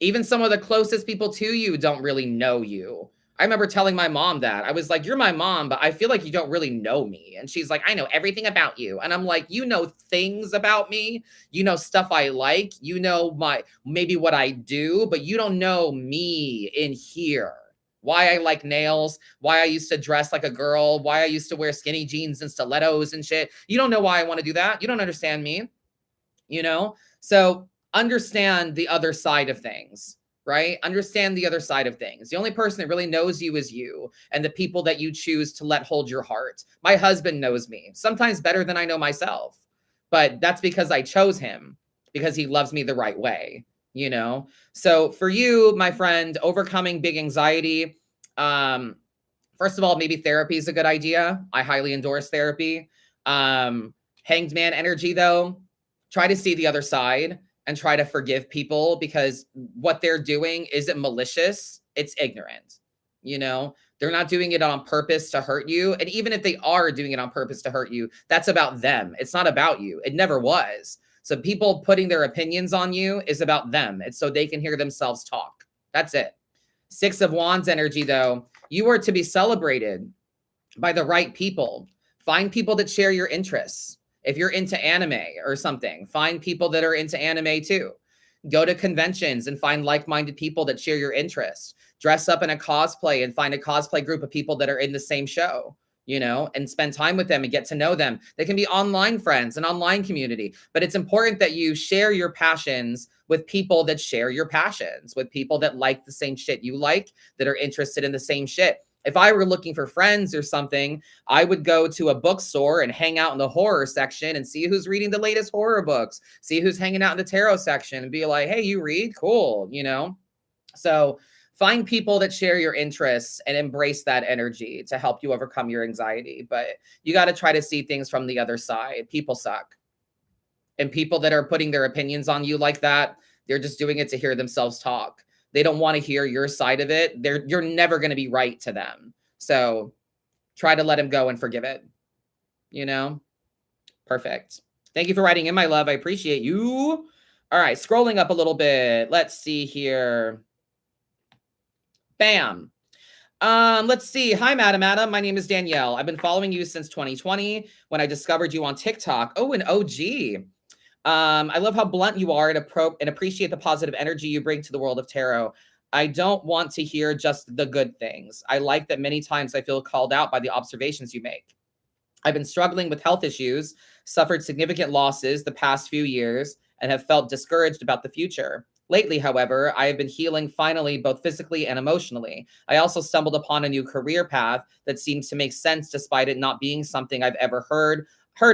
Even some of the closest people to you don't really know you. I remember telling my mom that. I was like, you're my mom, but I feel like you don't really know me. And she's like, I know everything about you. And I'm like, you know things about me. You know stuff I like. You know maybe what I do, but you don't know me in here. Why I like nails, why I used to dress like a girl, why I used to wear skinny jeans and stilettos and shit. You don't know why I want to do that. You don't understand me, you know? So understand the other side of things, right? Understand the other side of things. The only person that really knows you is you and the people that you choose to let hold your heart. My husband knows me, sometimes better than I know myself, but that's because I chose him, because he loves me the right way, you know? So for you, my friend, overcoming big anxiety, first of all, maybe therapy is a good idea. I highly endorse therapy. Hanged Man energy, though, try to see the other side and try to forgive people, because what they're doing isn't malicious. It's ignorant. You know, they're not doing it on purpose to hurt you. And even if they are doing it on purpose to hurt you, that's about them. It's not about you. It never was. So people putting their opinions on you is about them. It's so they can hear themselves talk. That's it. 6 of Wands energy, though, you are to be celebrated by the right people. Find people that share your interests. If you're into anime or something, find people that are into anime too. Go to conventions and find like-minded people that share your interests. Dress up in a cosplay and find a cosplay group of people that are in the same show. and spend time with them and get to know them. They can be online friends, an online community, but it's important that you share your passions with people that share your passions, with people that like the same shit you like, that are interested in the same shit. If I were looking for friends or something, I would go to a bookstore and hang out in the horror section and see who's reading the latest horror books, see who's hanging out in the tarot section and be like, hey, you read? Cool, So find people that share your interests and embrace that energy to help you overcome your anxiety. But you got to try to see things from the other side. People suck. And people that are putting their opinions on you like that, they're just doing it to hear themselves talk. They don't want to hear your side of it. You're never going to be right to them. So try to let them go and forgive it. Perfect. Thank you for writing in, my love. I appreciate you. All right, scrolling up a little bit. Let's see here. Bam. Let's see. Hi, Madam Adam. My name is Danielle. I've been following you since 2020 when I discovered you on TikTok. Oh, an OG. I love how blunt you are and appreciate the positive energy you bring to the world of tarot. I don't want to hear just the good things. I like that many times I feel called out by the observations you make. I've been struggling with health issues, suffered significant losses the past few years, and have felt discouraged about the future. Lately, however, I have been healing finally, both physically and emotionally. I also stumbled upon a new career path that seems to make sense despite it not being something I've ever heard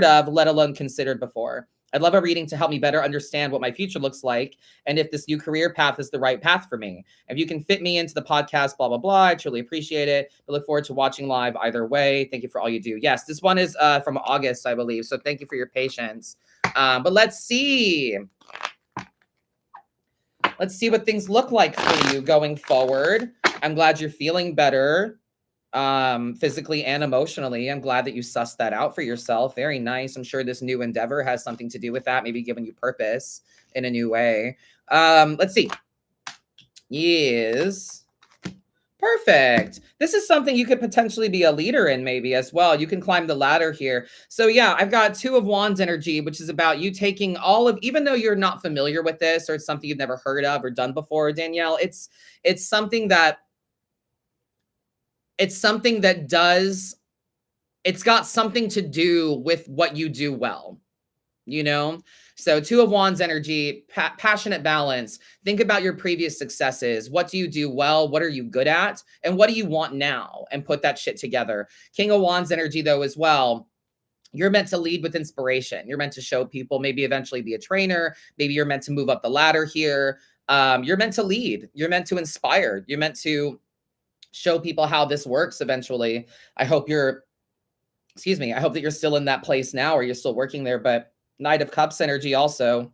of, let alone considered before. I'd love a reading to help me better understand what my future looks like and if this new career path is the right path for me. If you can fit me into the podcast, blah, blah, blah, I truly appreciate it. I look forward to watching live either way. Thank you for all you do. Yes, this one is from August, I believe. So thank you for your patience. But let's see. Let's see what things look like for you going forward. I'm glad you're feeling better. Physically and emotionally. I'm glad that you sussed that out for yourself. Very nice. I'm sure this new endeavor has something to do with that, maybe giving you purpose in a new way. Let's see. Yes. Perfect. This is something you could potentially be a leader in maybe as well. You can climb the ladder here. So yeah, I've got Two of Wands energy, which is about you taking even though you're not familiar with this or it's something you've never heard of or done before, Danielle, it's something that it's got something to do with what you do well, So Two of Wands energy, passionate balance. Think about your previous successes. What do you do well? What are you good at? And what do you want now? And put that shit together. King of Wands energy though as well. You're meant to lead with inspiration. You're meant to show people, maybe eventually be a trainer. Maybe you're meant to move up the ladder here. You're meant to lead. You're meant to inspire. You're meant to show people how this works eventually. I hope that you're still in that place now or you're still working there. But Knight of Cups energy also,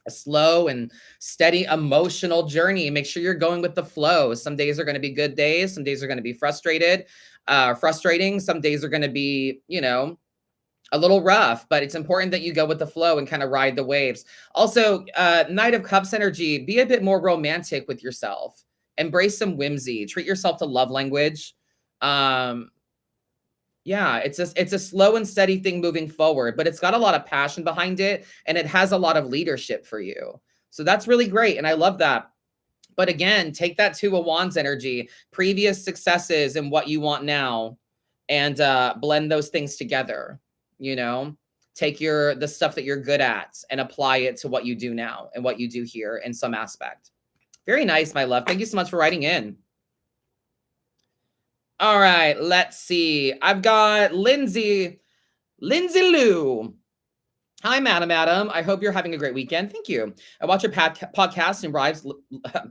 a slow and steady emotional journey. Make sure you're going with the flow. Some days are going to be good days. Some days are going to be frustrating. Some days are going to be, a little rough, but it's important that you go with the flow and kind of ride the waves. Also, Knight of Cups energy, be a bit more romantic with yourself. Embrace some whimsy. Treat yourself to love language. Yeah, it's a slow and steady thing moving forward, but it's got a lot of passion behind it and it has a lot of leadership for you. So that's really great. And I love that. But again, take that Two of Wands energy, previous successes and what you want now, and blend those things together. Take the stuff that you're good at and apply it to what you do now and what you do here in some aspect. Very nice, my love. Thank you so much for writing in. All right, let's see. I've got Lindsay Lou. Hi, Madam Adam. I hope you're having a great weekend. Thank you. I watch your podcast and lives.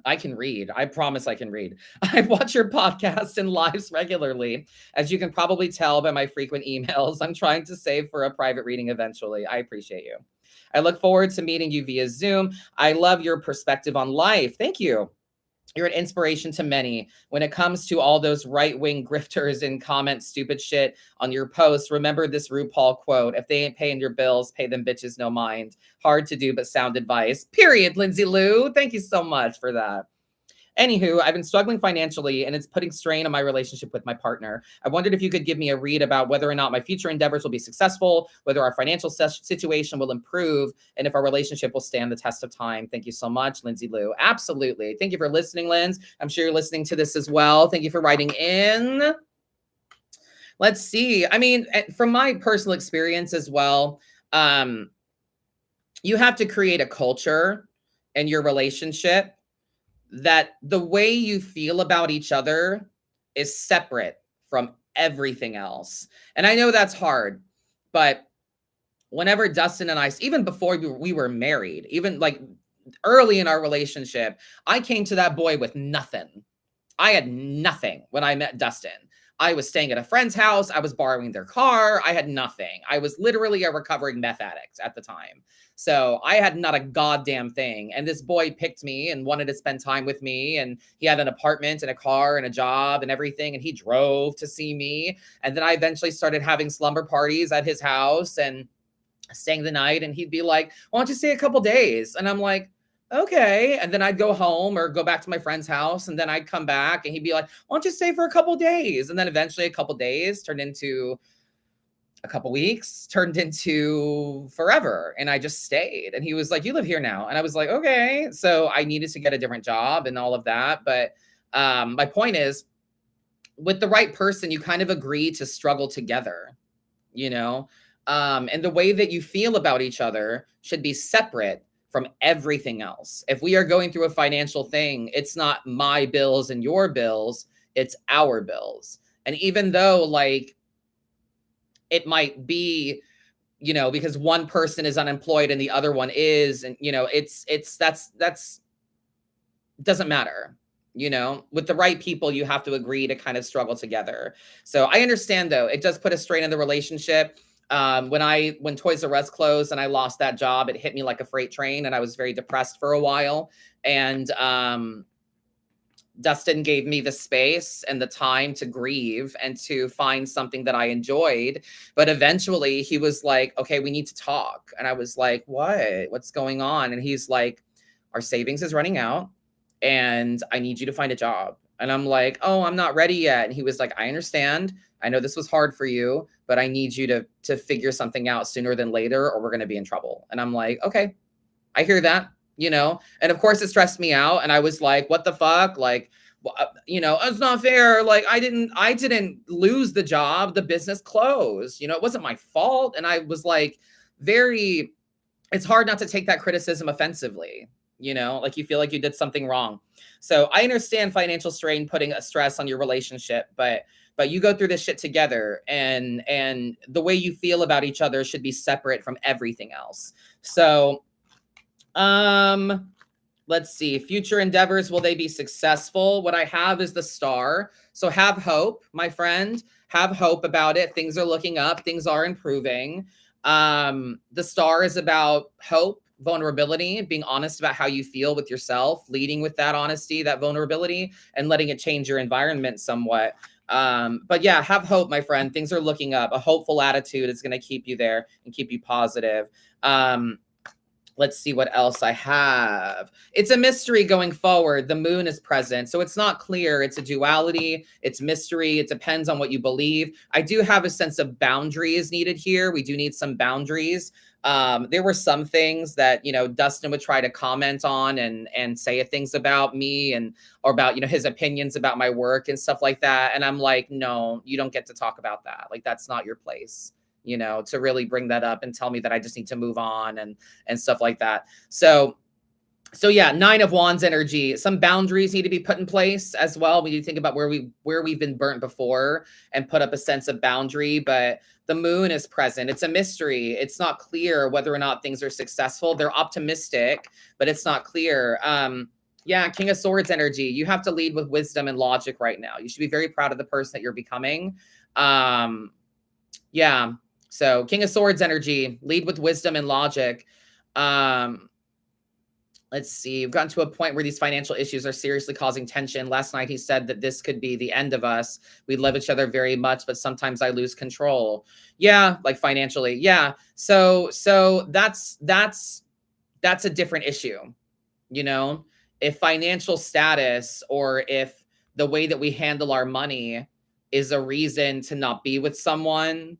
I can read. I promise I can read. I watch your podcast and lives regularly. As you can probably tell by my frequent emails, I'm trying to save for a private reading eventually. I appreciate you. I look forward to meeting you via Zoom. I love your perspective on life. Thank you. You're an inspiration to many. When it comes to all those right-wing grifters and comment stupid shit on your posts, remember this RuPaul quote: if they ain't paying your bills, pay them bitches no mind. Hard to do, but sound advice. Period, Lindsay Lou. Thank you so much for that. Anywho, I've been struggling financially and it's putting strain on my relationship with my partner. I wondered if you could give me a read about whether or not my future endeavors will be successful, whether our financial situation will improve, and if our relationship will stand the test of time. Thank you so much, Lindsay Lou. Absolutely. Thank you for listening, Linz. I'm sure you're listening to this as well. Thank you for writing in. Let's see. I mean, from my personal experience as well, um, you have to create a culture in your relationship that the way you feel about each other is separate from everything else. And I know that's hard, but whenever Dustin and I, even before we were married, even like early in our relationship, I came to that boy with nothing. I had nothing when I met Dustin. I was staying at a friend's house. I was borrowing their car. I had nothing. I was literally a recovering meth addict at the time. So I had not a goddamn thing. And this boy picked me and wanted to spend time with me. And he had an apartment and a car and a job and everything. And he drove to see me. And then I eventually started having slumber parties at his house and staying the night. And he'd be like, why don't you stay a couple days? And I'm like, okay. And then I'd go home or go back to my friend's house. And then I'd come back and he'd be like, why don't you stay for a couple days? And then eventually a couple days turned into a couple weeks, turned into forever. And I just stayed. And he was like, you live here now. And I was like, okay. So I needed to get a different job and all of that. But my point is, with the right person, you kind of agree to struggle together, you know? And the way that you feel about each other should be separate from everything else. If we are going through a financial thing, it's not my bills and your bills, it's our bills. And even though like it might be, you know, because one person is unemployed and the other one is, and you know, that's doesn't matter. You know, with the right people, you have to agree to kind of struggle together. So I understand though, it does put a strain on the relationship. When Toys R Us closed and I lost that job, it hit me like a freight train and I was very depressed for a while. And Dustin gave me the space and the time to grieve and to find something that I enjoyed. But eventually he was like, okay, we need to talk. And I was like, what? What's going on? And he's like, our savings is running out and I need you to find a job. And I'm like, oh, I'm not ready yet. And he was like, I understand. I know this was hard for you, but I need you to figure something out sooner than later or we're going to be in trouble. And I'm like, okay, I hear that, you know? And of course it stressed me out. And I was like, what the fuck? Like, you know, it's not fair. Like I didn't lose the job. The business closed, you know, it wasn't my fault. And I was like, it's hard not to take that criticism offensively, you know, like you feel like you did something wrong. So I understand financial strain putting a stress on your relationship, but you go through this shit together and the way you feel about each other should be separate from everything else. So let's see. Future endeavors, will they be successful? What I have is the star. So have hope, my friend. Have hope about it. Things are looking up. Things are improving. The star is about hope, vulnerability, being honest about how you feel with yourself, leading with that honesty, that vulnerability, and letting it change your environment somewhat. But yeah, have hope, my friend. Things are looking up. A hopeful attitude is going to keep you there and keep you positive. Let's see what else I have. It's a mystery going forward. The moon is present. So it's not clear. It's a duality. It's mystery. It depends on what you believe. I do have a sense of boundaries needed here. We do need some boundaries. There were some things that, you know, Dustin would try to comment on and say things about me or about, you know, his opinions about my work and stuff like that. And I'm like, no, you don't get to talk about that. Like, that's not your place, you know, to really bring that up and tell me that I just need to move on and stuff like that. So yeah, 9 of Wands energy. Some boundaries need to be put in place as well. We need to think about where we've been burnt before and put up a sense of boundary. But the moon is present. It's a mystery. It's not clear whether or not things are successful. They're optimistic, but it's not clear. Yeah, King of Swords energy. You have to lead with wisdom and logic right now. You should be very proud of the person that you're becoming. Yeah. So King of Swords energy, lead with wisdom and logic. Let's see. We've gotten to a point where these financial issues are seriously causing tension. Last night, he said that this could be the end of us. We love each other very much, but sometimes I lose control. Yeah, like financially. Yeah. So that's a different issue. You know, if financial status or if the way that we handle our money is a reason to not be with someone,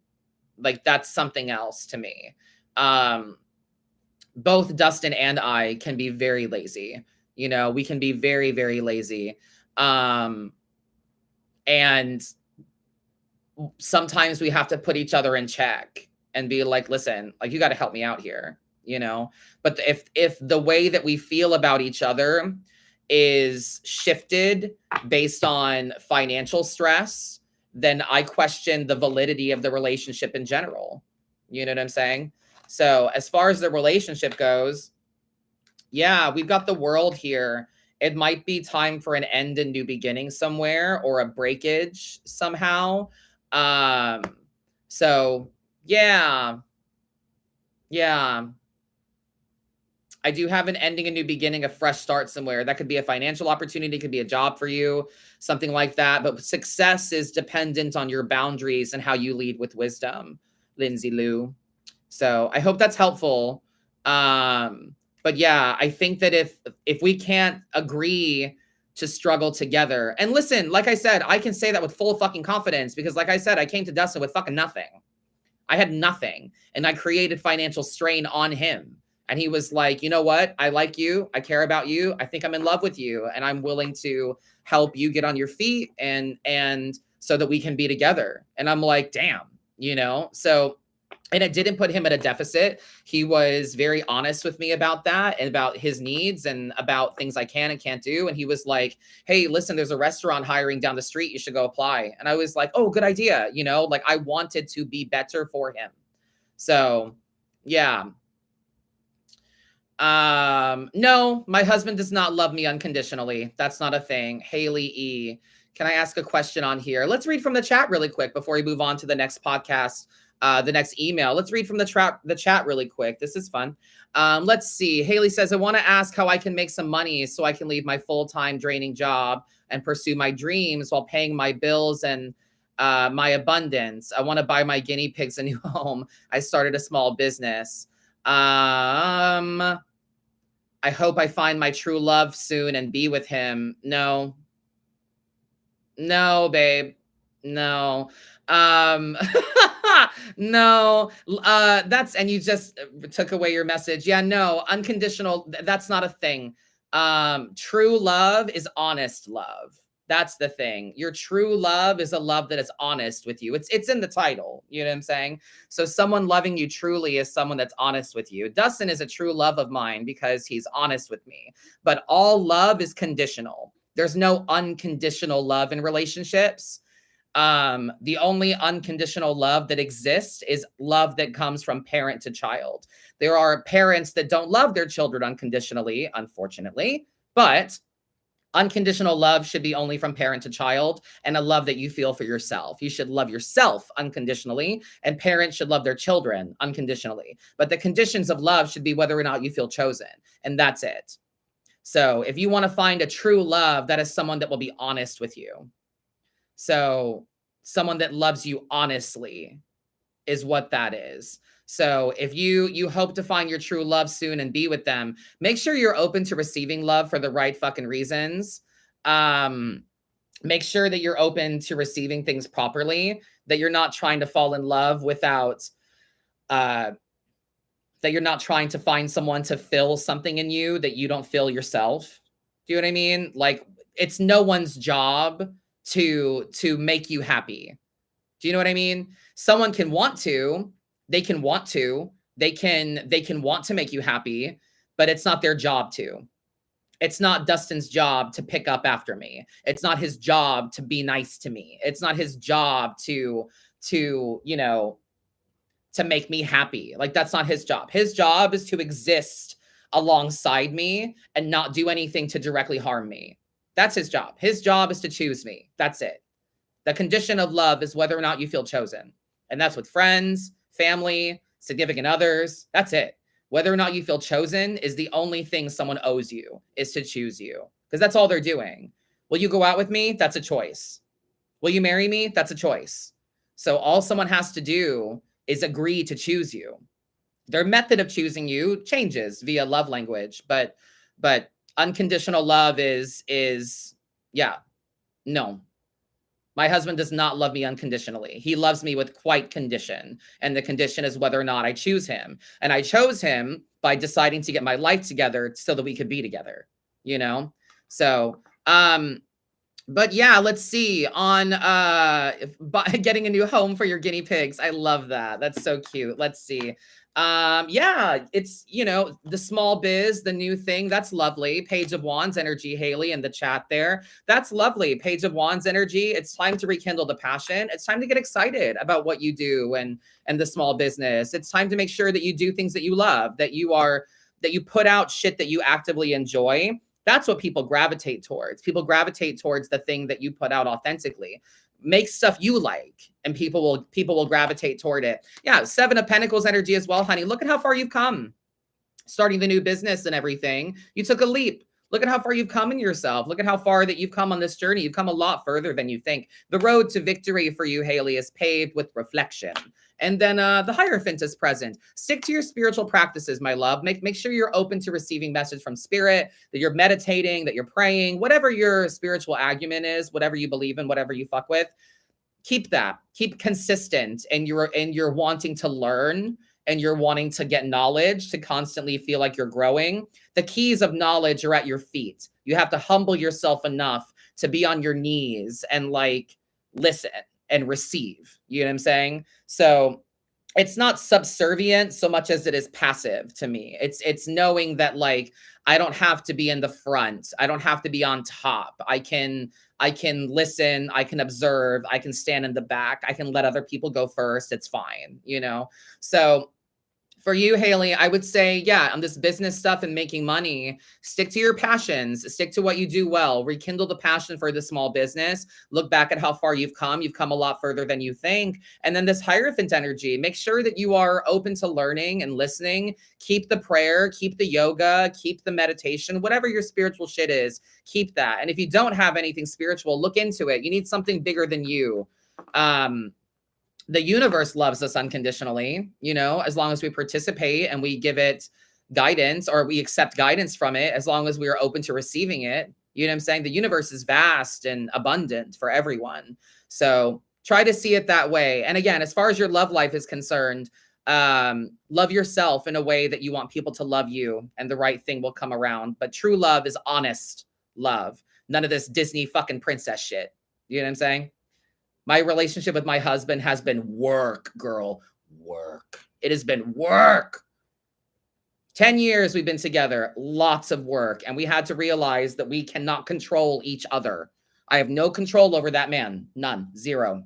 like that's something else to me. Both Dustin and I can be very lazy. You know, we can be very, very lazy. And sometimes we have to put each other in check and be like, listen, like, you got to help me out here, you know? But if the way that we feel about each other is shifted based on financial stress, then I question the validity of the relationship in general. You know what I'm saying? So as far as the relationship goes, yeah, we've got the world here. It might be time for an end and new beginning somewhere, or a breakage somehow. Um, so yeah, yeah. I do have an ending, a new beginning, a fresh start somewhere. That could be a financial opportunity, could be a job for you, something like that. But success is dependent on your boundaries and how you lead with wisdom, Lindsay Lou. So I hope that's helpful. But yeah, I think that if we can't agree to struggle together, and listen, like I said, I can say that with full fucking confidence, because like I said, I came to Dustin with fucking nothing. I had nothing, and I created financial strain on him. And he was like, you know what? I like you. I care about you. I think I'm in love with you, and I'm willing to help you get on your feet, and so that we can be together. And I'm like, damn, you know? So, and it didn't put him at a deficit. He was very honest with me about that, and about his needs, and about things I can and can't do. And he was like, hey, listen, there's a restaurant hiring down the street. You should go apply. And I was like, oh, good idea. You know, like, I wanted to be better for him. So yeah. No, my husband does not love me unconditionally. That's not a thing. Haley E. Can I ask a question on here? Let's read from the chat really quick before we move on to the next podcast, the next email. Let's read from the chat really quick. This is fun. Let's see. Haley says, I want to ask how I can make some money so I can leave my full-time draining job and pursue my dreams while paying my bills and my abundance. I want to buy my guinea pigs a new home. I started a small business. I hope I find my true love soon and be with him. No. No, babe. No. Um no. That's, and you just took away your message. Yeah, no. Unconditional, that's not a thing. True love is honest love. That's the thing. Your true love is a love that is honest with you. It's in the title. You know what I'm saying? So someone loving you truly is someone that's honest with you. Dustin is a true love of mine because he's honest with me. But all love is conditional. There's no unconditional love in relationships. The only unconditional love that exists is love that comes from parent to child. There are parents that don't love their children unconditionally, unfortunately, but unconditional love should be only from parent to child, and a love that you feel for yourself. You should love yourself unconditionally, and parents should love their children unconditionally. But the conditions of love should be whether or not you feel chosen, and that's it. So if you want to find a true love, that is someone that will be honest with you. So someone that loves you honestly is what that is. So if you hope to find your true love soon and be with them, make sure you're open to receiving love for the right fucking reasons. Make sure that you're open to receiving things properly, that you're not trying to fall in love without, that you're not trying to find someone to fill something in you that you don't feel yourself. Do you know what I mean? Like, it's no one's job to make you happy. Do you know what I mean? Someone can want to, they can want to want to make you happy, but it's not their job to. It's not Dustin's job to pick up after me. It's not his job to be nice to me. It's not his job to, you know, to make me happy. Like, that's not his job. His job is to exist alongside me and not do anything to directly harm me. That's his job. His job is to choose me. That's it. The condition of love is whether or not you feel chosen. And that's with friends, family, significant others. That's it. Whether or not you feel chosen is the only thing someone owes you, is to choose you. Because that's all they're doing. Will you go out with me? That's a choice. Will you marry me? That's a choice. So all someone has to do is agree to choose you. Their method of choosing you changes via love language, but unconditional love is yeah, no. My husband does not love me unconditionally. He loves me with quite condition. And the condition is whether or not I choose him. And I chose him by deciding to get my life together so that we could be together, you know? So, But yeah, let's see on getting a new home for your guinea pigs. I love that. That's so cute. Let's see. Yeah, it's, you know, the small biz, the new thing. That's lovely. Page of Wands energy, Haley, in the chat there. That's lovely. Page of Wands energy. It's time to rekindle the passion. It's time to get excited about what you do and the small business. It's time to make sure that you do things that you love, that you put out shit that you actively enjoy. That's what people gravitate towards. People gravitate towards the thing that you put out authentically. Make stuff you like, and people will gravitate toward it. Yeah, Seven of Pentacles energy as well, honey. Look at how far you've come. Starting the new business and everything. You took a leap. Look at how far you've come in yourself. Look at how far that you've come on this journey. You've come a lot further than you think. The road to victory for you, Haley, is paved with reflection. And then the Hierophant is present. Stick to your spiritual practices, my love. Make sure you're open to receiving message from spirit, that you're meditating, that you're praying, whatever your spiritual argument is, whatever you believe in, whatever you fuck with. Keep that. Keep consistent, and you're wanting to learn, and you're wanting to get knowledge, to constantly feel like you're growing. The keys of knowledge are at your feet. You have to humble yourself enough to be on your knees and like listen and receive. You know what I'm saying? So it's not subservient so much as it is passive to me. It's knowing that like I don't have to be in the front. I don't have to be on top. I can listen, I can observe, I can stand in the back, I can let other people go first. It's fine, you know? So for you, Haley, I would say, yeah, on this business stuff and making money, stick to your passions, stick to what you do well, rekindle the passion for the small business, look back at how far you've come. You've come a lot further than you think. And then this Hierophant energy, make sure that you are open to learning and listening. Keep the prayer, keep the yoga, keep the meditation, whatever your spiritual shit is, keep that. And if you don't have anything spiritual, look into it. You need something bigger than you. The universe loves us unconditionally, you know, as long as we participate and we give it guidance, or we accept guidance from it, as long as we are open to receiving it. You know what I'm saying? The universe is vast and abundant for everyone. So try to see it that way. And again, as far as your love life is concerned, love yourself in a way that you want people to love you, and the right thing will come around. But true love is honest love. None of this Disney fucking princess shit. You know what I'm saying? My relationship with my husband has been work, girl. Work. It has been work. 10 years we've been together, lots of work. And we had to realize that we cannot control each other. I have no control over that man. None. Zero.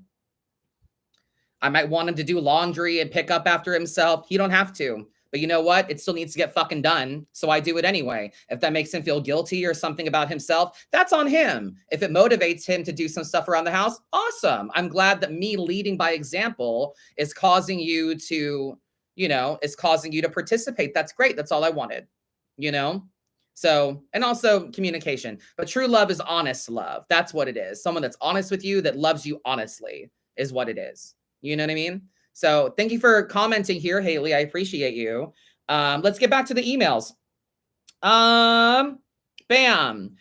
I might want him to do laundry and pick up after himself. He don't have to. But you know what? It still needs to get fucking done. So I do it anyway. If that makes him feel guilty or something about himself, that's on him. If it motivates him to do some stuff around the house, awesome. I'm glad that me leading by example is causing you to, you know, is causing you to participate. That's great. That's all I wanted, you know? So, and also communication. But true love is honest love. That's what it is. Someone that's honest with you, that loves you honestly, is what it is. You know what I mean? So thank you for commenting here, Haley. I appreciate you. Let's get back to the emails. Bam.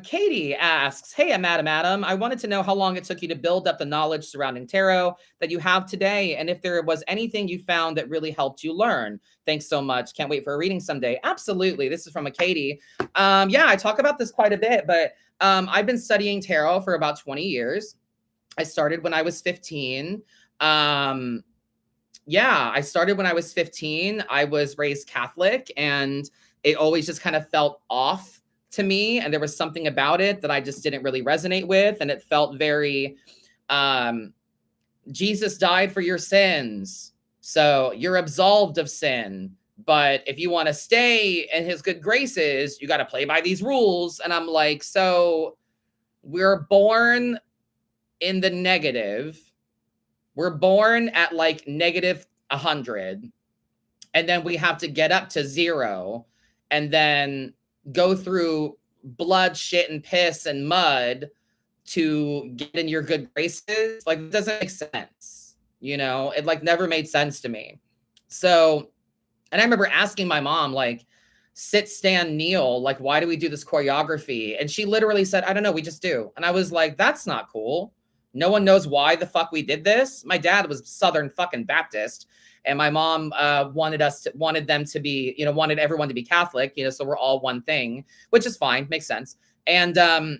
Katie asks, hey, Madam Adam, I wanted to know how long it took you to build up the knowledge surrounding tarot that you have today, and if there was anything you found that really helped you learn. Thanks so much. Can't wait for a reading someday. Absolutely. This is from a Katie. Yeah, I talk about this quite a bit, but I've been studying tarot for about 20 years. I started when I was 15. Yeah, I started when I was 15. I was raised Catholic, and it always just kind of felt off to me. And there was something about it that I just didn't really resonate with. And it felt very, Jesus died for your sins, so you're absolved of sin. But if you want to stay in his good graces, you got to play by these rules. And I'm like, so we're born in the negative. We're born at like negative 100, and then we have to get up to 0, and then go through blood, shit, and piss and mud to get in your good graces. Like, it doesn't make sense. You know, it like never made sense to me. So, and I remember asking my mom, like, sit, stand, kneel, like, why do we do this choreography? And she literally said, I don't know, we just do. And I was like, that's not cool. No one knows why the fuck we did this. My dad was Southern fucking Baptist, and my mom wanted them to be, you know, wanted everyone to be Catholic, you know, so we're all one thing, which is fine, makes sense. And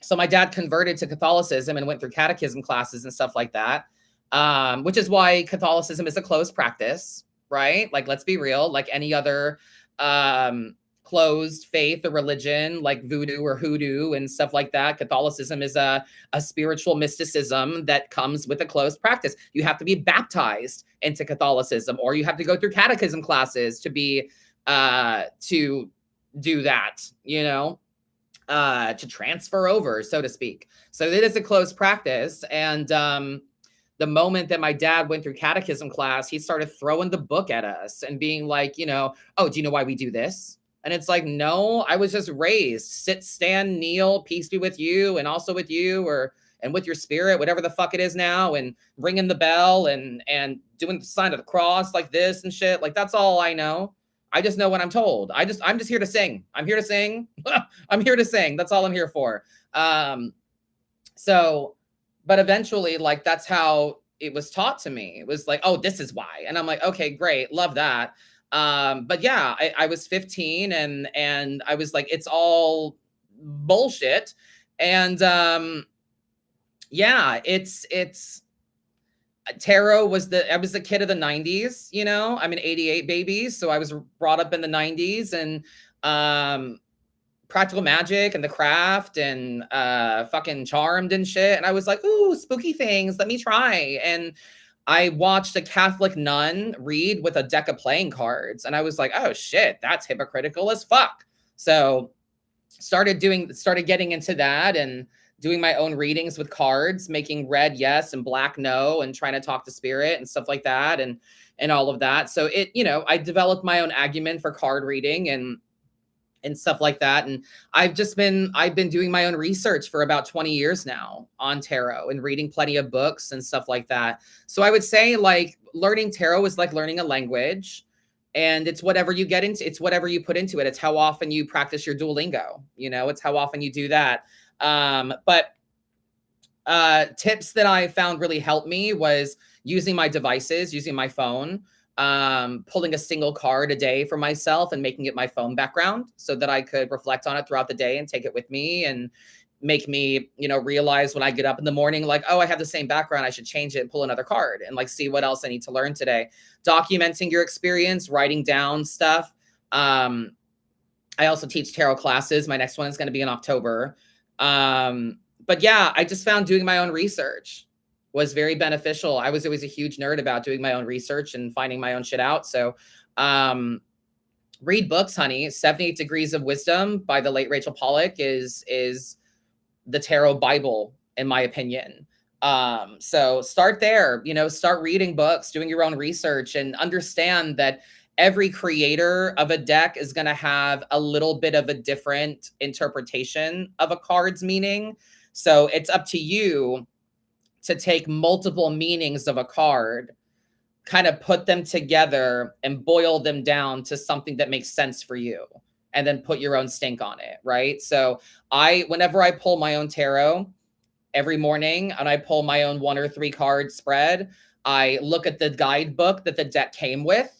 So my dad converted to Catholicism and went through catechism classes and stuff like that. Which is why Catholicism is a closed practice, right? Like, let's be real, like any other um, closed faith or religion, like voodoo or hoodoo and stuff like that. Catholicism is a spiritual mysticism that comes with a closed practice. You have to be baptized into Catholicism, or you have to go through catechism classes to be to do that, you know, to transfer over, so to speak. So it is a closed practice. And the moment that my dad went through catechism class, he started throwing the book at us and being like, you know, oh, do you know why we do this? And it's like, no, I was just raised sit, stand, kneel, peace be with you, and also with you, or and with your spirit, whatever the fuck it is now, and ringing the bell and doing the sign of the cross like this and shit. Like, that's all I know. I just know what I'm told. I'm just here to sing. I'm here to sing. I'm here to sing. That's all I'm here for. So, but eventually, like, that's how it was taught to me. It was like, oh, this is why. And I'm like, okay, great. Love that. But yeah, I was 15 and I was like, it's all bullshit. And yeah, it's tarot was I was a kid of the 90s, you know. I'm an 88 baby, so I was brought up in the 90s. And practical magic and the craft and fucking charmed and shit. And I was like, ooh, spooky things, let me try. And I watched a Catholic nun read with a deck of playing cards, and I was like, oh shit, that's hypocritical as fuck. So started getting into that and doing my own readings with cards, making red yes and black no, and trying to talk to spirit and stuff like that, and all of that. So it, you know, I developed my own acumen for card reading and stuff like that. And I've been doing my own research for about 20 years now on tarot and reading plenty of books and stuff like that. So I would say, like, learning tarot is like learning a language, and it's whatever you get into, it's whatever you put into it. It's how often you practice your Duolingo, you know, it's how often you do that. But tips that I found really helped me was using my devices, using my phone, pulling a single card a day for myself and making it my phone background so that I could reflect on it throughout the day and take it with me and make me, you know, realize when I get up in the morning, like, oh, I have the same background, I should change it and pull another card and like see what else I need to learn today. Documenting your experience, writing down stuff. I also teach tarot classes. My next one is going to be in October. But yeah, I just found doing my own research was very beneficial. I was always a huge nerd about doing my own research and finding my own shit out. So, read books, honey. 78 Degrees of Wisdom by the late Rachel Pollack is the tarot Bible, in my opinion. So start there, you know, start reading books, doing your own research, and understand that every creator of a deck is going to have a little bit of a different interpretation of a card's meaning. So it's up to you to take multiple meanings of a card, kind of put them together and boil them down to something that makes sense for you, and then put your own stink on it, right? So whenever I pull my own tarot every morning and I pull my own 1 or 3 card spread, I look at the guidebook that the deck came with,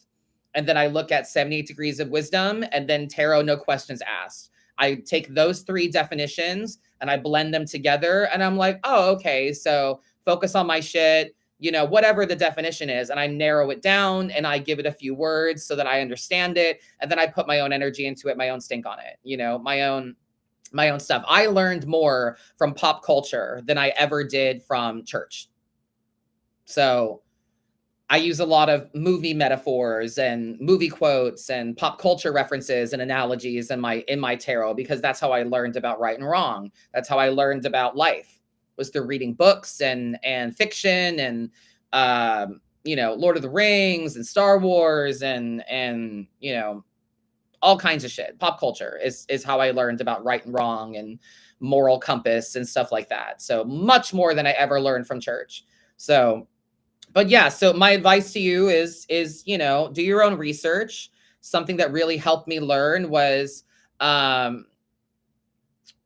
and then I look at 78 Degrees of Wisdom and then tarot, no questions asked. I take those 3 definitions and I blend them together, and I'm like, oh, okay, so focus on my shit, you know, whatever the definition is, and I narrow it down and I give it a few words so that I understand it, and then I put my own energy into it, my own stink on it, you know, my own stuff. I learned more from pop culture than I ever did from church. So I use a lot of movie metaphors and movie quotes and pop culture references and analogies in my tarot, because that's how I learned about right and wrong. That's how I learned about life, was through reading books and fiction and you know, Lord of the Rings and Star Wars and you know, all kinds of shit. Pop culture is how I learned about right and wrong and moral compass and stuff like that. So much more than I ever learned from church. So, but yeah, so my advice to you is, you know, do your own research. Something that really helped me learn was making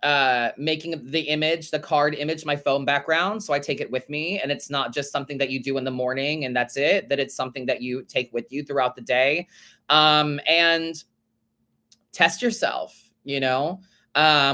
the card image, my phone background. So I take it with me, and it's not just something that you do in the morning and that's it, that it's something that you take with you throughout the day. And test yourself, you know,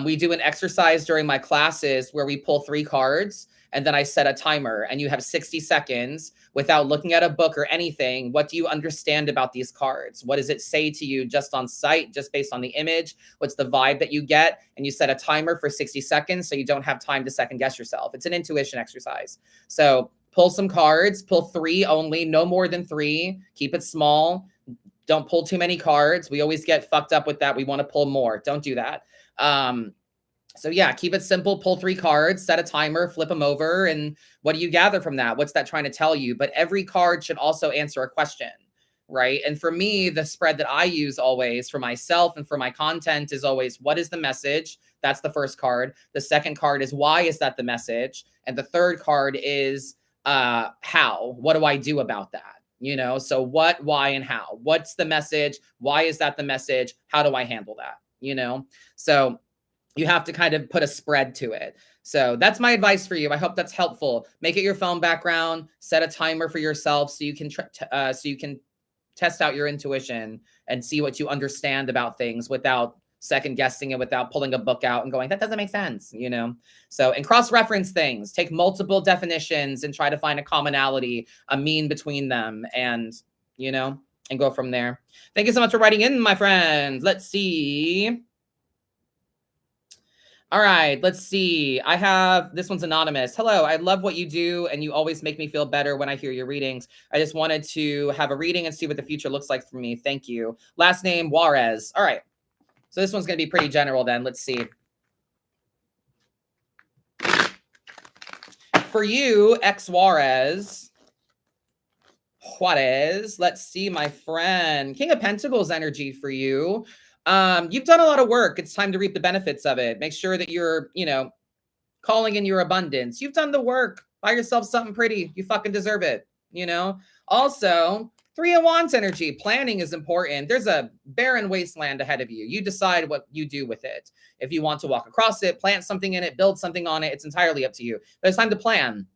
We do an exercise during my classes where we pull 3 cards and then I set a timer and you have 60 seconds without looking at a book or anything. What do you understand about these cards? What does it say to you just on sight, just based on the image? What's the vibe that you get? And you set a timer for 60 seconds so you don't have time to second guess yourself. It's an intuition exercise. So pull some cards, pull 3 only, no more than 3. Keep it small. Don't pull too many cards. We always get fucked up with that. We want to pull more. Don't do that. So yeah, keep it simple, pull 3 cards, set a timer, flip them over. And what do you gather from that? What's that trying to tell you? But every card should also answer a question, right? And for me, the spread that I use always for myself and for my content is always, what is the message? That's the first card. The second card is, why is that the message? And the third card is, how? What do I do about that? You know, so what, why, and how? What's the message? Why is that the message? How do I handle that? You know, so you have to kind of put a spread to it. So that's my advice for you. I hope that's helpful. Make it your phone background, set a timer for yourself so you can test out your intuition and see what you understand about things without second guessing it, without pulling a book out and going, that doesn't make sense, you know? So, and cross-reference things, take multiple definitions and try to find a commonality, a mean between them, and, you know, and go from there. Thank you so much for writing in, my friends. Let's see. All right, let's see. I have, this one's anonymous. Hello, I love what you do, and you always make me feel better when I hear your readings. I just wanted to have a reading and see what the future looks like for me. Thank you. Last name, Juarez. All right. So this one's going to be pretty general then. Let's see. For you, ex Juarez, let's see, my friend. King of Pentacles energy for you. You've done a lot of work. It's time to reap the benefits of it. Make sure that you're, you know, calling in your abundance. You've done the work. Buy yourself something pretty. You fucking deserve it, you know? Also, 3 of Wands energy. Planning is important. There's a barren wasteland ahead of you. You decide what you do with it. If you want to walk across it, plant something in it, build something on it, it's entirely up to you. But it's time to plan.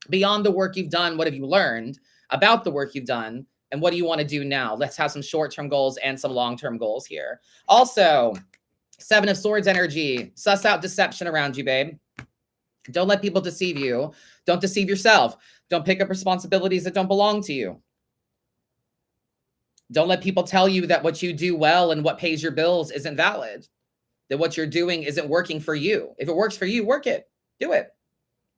Beyond the work you've done, what have you learned about the work you've done? And what do you want to do now? Let's have some short-term goals and some long-term goals here. Also, 7 of Swords energy. Suss out deception around you, babe. Don't let people deceive you. Don't deceive yourself. Don't pick up responsibilities that don't belong to you. Don't let people tell you that what you do well and what pays your bills isn't valid. That what you're doing isn't working for you. If it works for you, work it. Do it.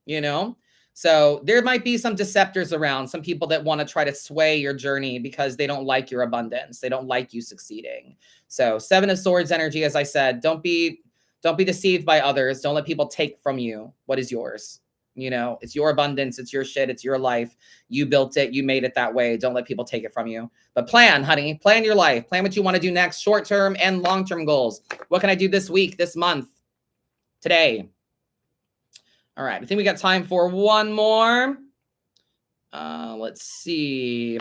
You know? So there might be some deceptors around, some people that want to try to sway your journey because they don't like your abundance. They don't like you succeeding. So 7 of Swords energy, as I said, don't be deceived by others. Don't let people take from you what is yours. You know, it's your abundance. It's your shit. It's your life. You built it. You made it that way. Don't let people take it from you. But plan, honey. Plan your life. Plan what you want to do next, short-term and long-term goals. What can I do this week, this month, today? All right, I think we got time for one more. Let's see.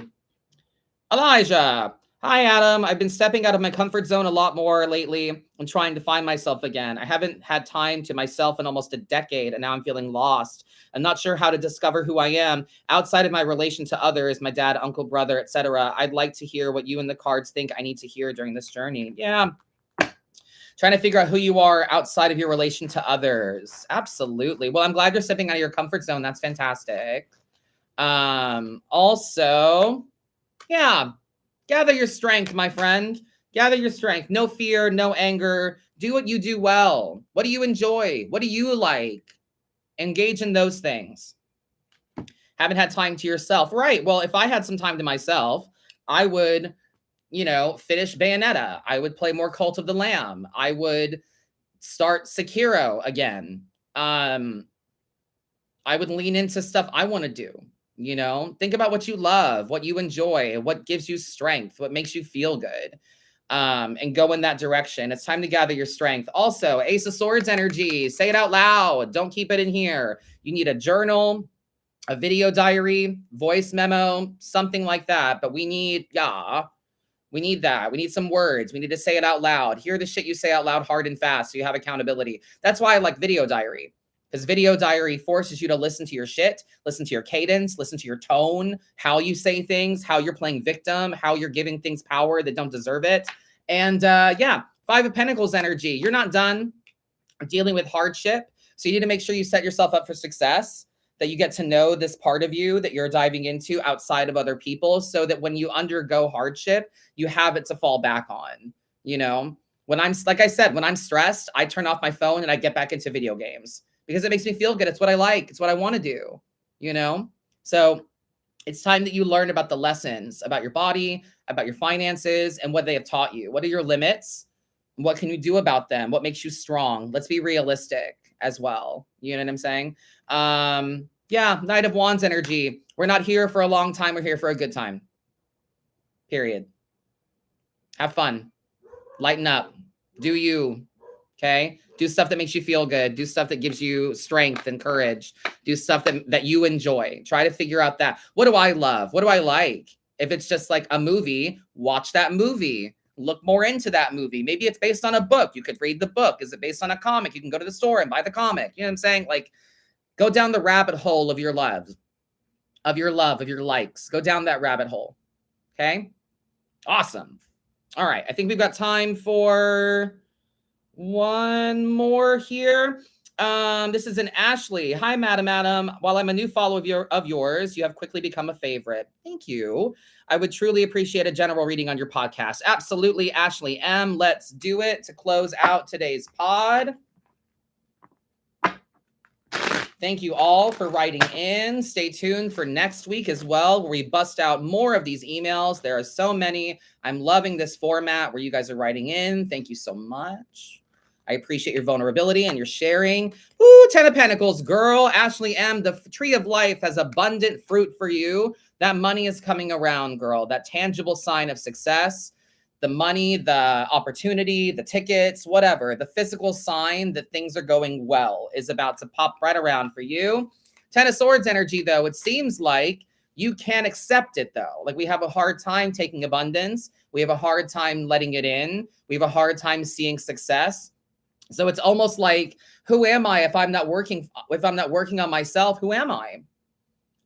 Elijah. Hi, Adam. I've been stepping out of my comfort zone a lot more lately and trying to find myself again. I haven't had time to myself in almost a decade, and now I'm feeling lost. I'm not sure how to discover who I am outside of my relation to others, my dad, uncle, brother, etc. I'd like to hear what you and the cards think I need to hear during this journey. Yeah. Trying to figure out who you are outside of your relation to others. Absolutely. Well, I'm glad you're stepping out of your comfort zone. That's fantastic. Also, yeah, gather your strength, my friend. Gather your strength. No fear, no anger. Do what you do well. What do you enjoy? What do you like? Engage in those things. Haven't had time to yourself. Right. Well, if I had some time to myself, I would, you know, finish Bayonetta. I would play more Cult of the Lamb. I would start Sekiro again. I would lean into stuff I want to do. You know, think about what you love, what you enjoy, what gives you strength, what makes you feel good, and go in that direction. It's time to gather your strength. Also, Ace of Swords energy. Say it out loud. Don't keep it in here. You need a journal, a video diary, voice memo, something like that. But we need, we need that. We need some words. We need to say it out loud. Hear the shit you say out loud hard and fast so you have accountability. That's why I like video diary. Because video diary forces you to listen to your shit, listen to your cadence, listen to your tone, how you say things, how you're playing victim, how you're giving things power that don't deserve it. And yeah, 5 of Pentacles energy. You're not done. dealing with hardship. So you need to make sure you set yourself up for success, that you get to know this part of you that you're diving into outside of other people, so that when you undergo hardship, you have it to fall back on. You know, when I'm, like I said, when I'm stressed, I turn off my phone and I get back into video games because it makes me feel good. It's what I like. It's what I want to do, you know? So it's time that you learn about the lessons about your body, about your finances, and what they have taught you. What are your limits? What can you do about them? What makes you strong? Let's be realistic as well. You know what I'm saying? Yeah, Knight of Wands energy. We're not here for a long time. We're here for a good time. Period. Have fun. Lighten up. Do you. Okay? Do stuff that makes you feel good. Do stuff that gives you strength and courage. Do stuff that you enjoy. Try to figure out that. What do I love? What do I like? If it's just like a movie, watch that movie. Look more into that movie. Maybe it's based on a book. You could read the book. Is it based on a comic? You can go to the store and buy the comic. You know what I'm saying? Like, go down the rabbit hole of your love, of your likes. Go down that rabbit hole. Okay? Awesome. All right. I think we've got time for one more here. This is an Ashley. Hi, Madam Adam. While I'm a new follower of yours, you have quickly become a favorite. Thank you. I would truly appreciate a general reading on your podcast. Absolutely, Ashley M. Let's do it to close out today's pod. Thank you all for writing in. Stay tuned for next week as well, where we bust out more of these emails. There are so many. I'm loving this format where you guys are writing in. Thank you so much. I appreciate your vulnerability and your sharing. Ooh, 10 of Pentacles, girl. Ashley M., the tree of life has abundant fruit for you. That money is coming around, girl. That tangible sign of success. The money, the opportunity, the tickets, whatever, the physical sign that things are going well is about to pop right around for you. 10 of Swords energy, though, it seems like you can't accept it, though. Like, we have a hard time taking abundance. We have a hard time letting it in. We have a hard time seeing success. So it's almost like, who am I if I'm not working on myself? Who am I?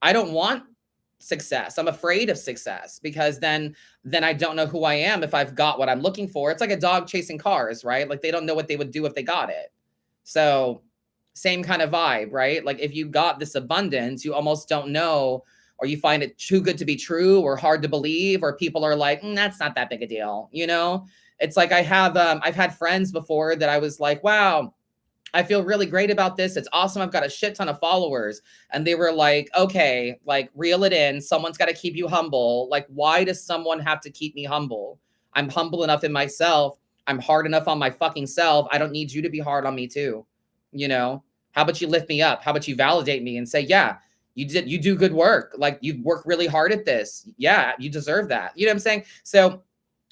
I don't want success. I'm afraid of success because then I don't know who I am if I've got what I'm looking for. It's like a dog chasing cars, right? Like, they don't know what they would do if they got it. So same kind of vibe, right? Like, if you got this abundance, you almost don't know, or you find it too good to be true or hard to believe, or people are like, that's not that big a deal. You know, it's like I've had friends before that I was like, wow, I feel really great about this. It's awesome. I've got a shit ton of followers. And they were like, okay, like, reel it in. Someone's got to keep you humble. Like, why does someone have to keep me humble? I'm humble enough in myself. I'm hard enough on my fucking self. I don't need you to be hard on me too. You know, how about you lift me up? How about you validate me and say, yeah, you do good work. Like, you work really hard at this. Yeah, you deserve that. You know what I'm saying? So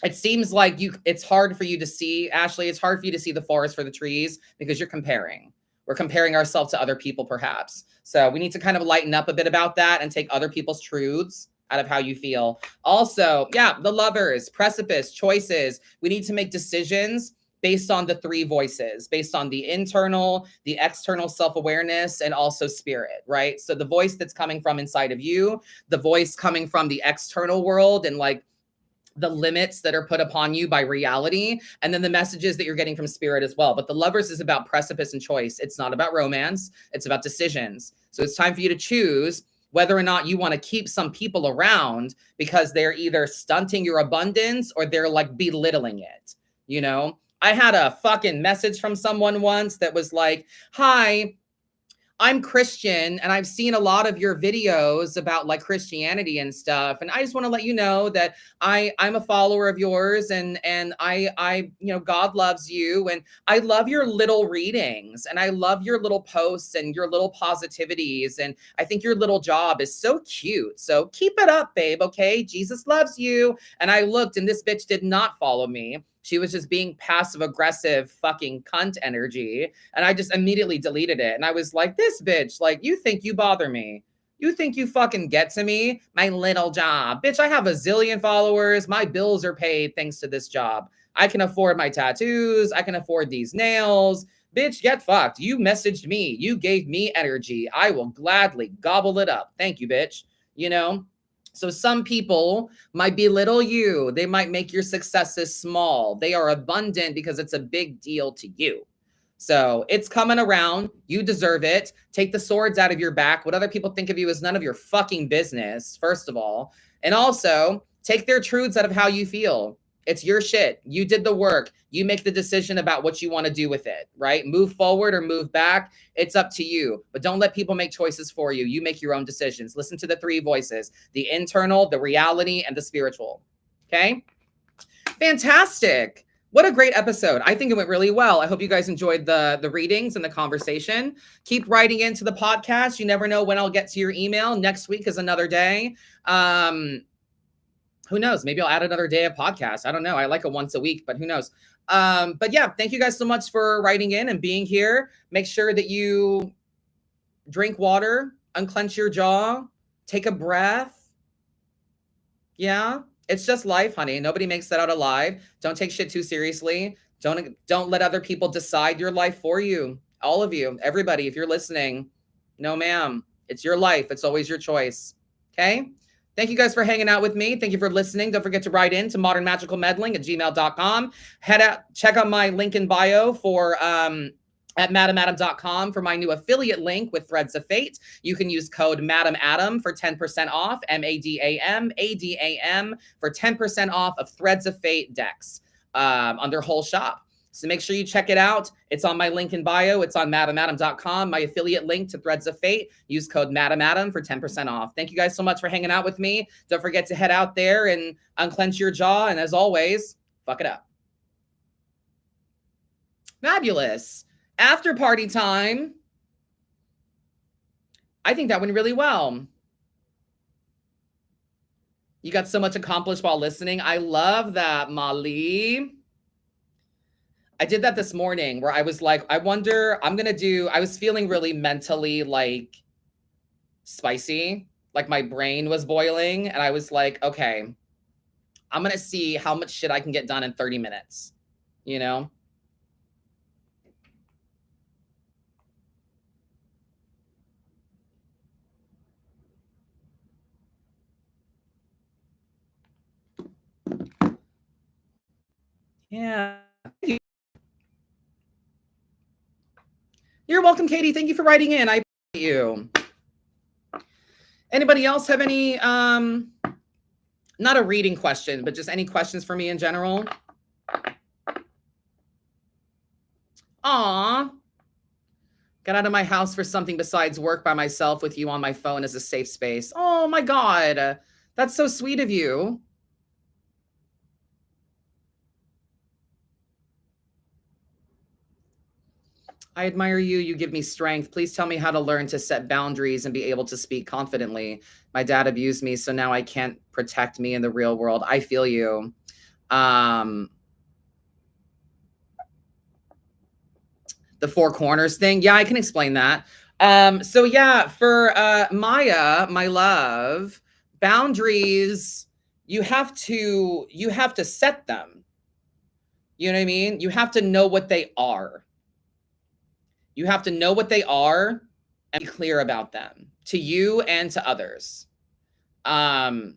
it seems like it's hard for you to see, Ashley, it's hard for you to see the forest for the trees because you're comparing. We're comparing ourselves to other people, perhaps. So we need to kind of lighten up a bit about that and take other people's truths out of how you feel. Also, yeah, the Lovers, precipice, choices. We need to make decisions based on the three voices, based on the internal, the external self-awareness, and also spirit, right? So the voice that's coming from inside of you, the voice coming from the external world, and like the limits that are put upon you by reality, and then the messages that you're getting from spirit as well. But the Lovers is about precipice and choice. It's not about romance. It's about decisions. So it's time for you to choose whether or not you want to keep some people around because they're either stunting your abundance or they're like belittling it. You know, I had a fucking message from someone once that was like, hi, I'm Christian and I've seen a lot of your videos about like Christianity and stuff. And I just want to let you know that I'm a follower of yours and I, you know, God loves you. And I love your little readings and I love your little posts and your little positivities. And I think your little job is so cute. So keep it up, babe. Okay. Jesus loves you. And I looked and this bitch did not follow me. She was just being passive aggressive fucking cunt energy. And I just immediately deleted it. And I was like, this bitch, like, you think you bother me? You think you fucking get to me? My little job. Bitch, I have a zillion followers. My bills are paid thanks to this job. I can afford my tattoos. I can afford these nails. Bitch, get fucked. You messaged me. You gave me energy. I will gladly gobble it up. Thank you, bitch. You know? So some people might belittle you. They might make your successes small. They are abundant because it's a big deal to you. So it's coming around. You deserve it. Take the swords out of your back. What other people think of you is none of your fucking business, first of all. And also, take their truths out of how you feel. It's your shit. You did the work. You make the decision about what you want to do with it, right? Move forward or move back. It's up to you. But don't let people make choices for you. You make your own decisions. Listen to the three voices: the internal, the reality, and the spiritual. Okay? Fantastic. What a great episode. I think it went really well. I hope you guys enjoyed the readings and the conversation. Keep writing into the podcast. You never know when I'll get to your email. Next week is another day. Who knows? Maybe I'll add another day of podcast. I don't know. I like a once a week, but who knows? But yeah, thank you guys so much for writing in and being here. Make sure that you drink water, unclench your jaw, take a breath. Yeah. It's just life, honey. Nobody makes that out alive. Don't take shit too seriously. Don't let other people decide your life for you. All of you, everybody, if you're listening, no, ma'am. It's your life. It's always your choice. Okay? Thank you guys for hanging out with me. Thank you for listening. Don't forget to write in to modernmagicalmeddling@gmail.com. Head out, check out my link in bio for at madamadam.com for my new affiliate link with Threads of Fate. You can use code MadamAdam for 10% off, MADAM for 10% off of Threads of Fate decks on their whole shop. So make sure you check it out. It's on my link in bio. It's on madamadam.com, my affiliate link to Threads of Fate. Use code MadamAdam for 10% off. Thank you guys so much for hanging out with me. Don't forget to head out there and unclench your jaw. And as always, fuck it up. Fabulous. After party time. I think that went really well. You got so much accomplished while listening. I love that, Molly. I did that this morning where I was like, I wonder, I was feeling really mentally like spicy, like my brain was boiling. And I was like, okay, I'm going to see how much shit I can get done in 30 minutes, you know? Yeah. You're welcome, Katie. Thank you for writing in. I appreciate you. Anybody else have any, not a reading question, but just any questions for me in general? Aw. Got out of my house for something besides work by myself with you on my phone as a safe space. Oh my God. That's so sweet of you. I admire you. You give me strength. Please tell me how to learn to set boundaries and be able to speak confidently. My dad abused me, so now I can't protect me in the real world. I feel you. The four corners thing. Yeah, I can explain that. So yeah, for Maya, my love, boundaries, you have to set them. You know what I mean? You have to know what they are. You have to know what they are and be clear about them to you and to others. I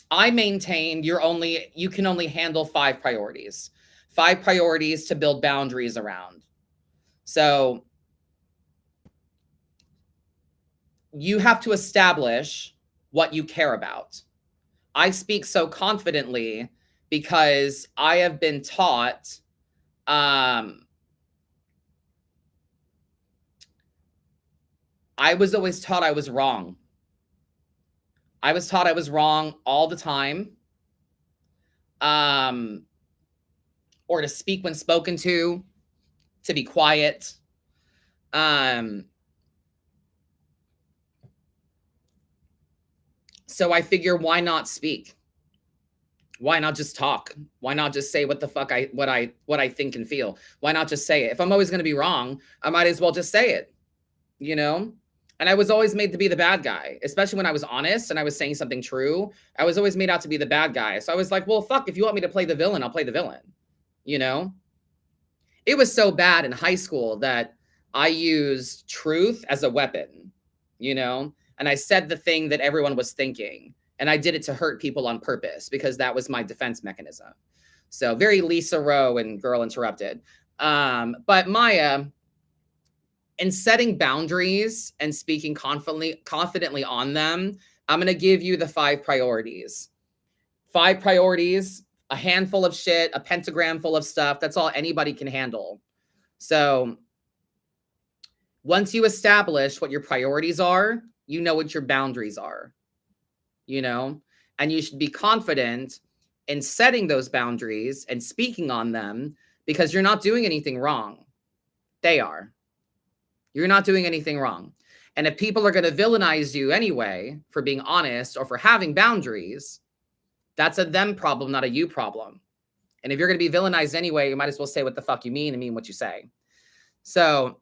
maintain you can only handle 5 priorities. 5 priorities to build boundaries around. So you have to establish what you care about. I speak so confidently because I have been taught, I was always taught I was wrong. I was taught I was wrong all the time. Or to speak when spoken to be quiet. So I figure, why not speak? Why not just talk? Why not just say what the fuck what I think and feel? Why not just say it? If I'm always going to be wrong, I might as well just say it, you know? And I was always made to be the bad guy, especially when I was honest and I was saying something true. I was always made out to be the bad guy. So I was like, well, fuck, if you want me to play the villain, I'll play the villain, you know? It was so bad in high school that I used truth as a weapon, you know? And I said the thing that everyone was thinking. And I did it to hurt people on purpose because that was my defense mechanism. So very Lisa Rowe and Girl Interrupted. But Maya, in setting boundaries and speaking confidently on them, I'm going to give you the 5 priorities. 5 priorities, a handful of shit, a pentagram full of stuff. That's all anybody can handle. So once you establish what your priorities are, you know what your boundaries are, you know, and you should be confident in setting those boundaries and speaking on them because you're not doing anything wrong. They are. You're not doing anything wrong. And if people are going to villainize you anyway for being honest or for having boundaries, that's a them problem, not a you problem. And if you're going to be villainized anyway, you might as well say what the fuck you mean and mean what you say. So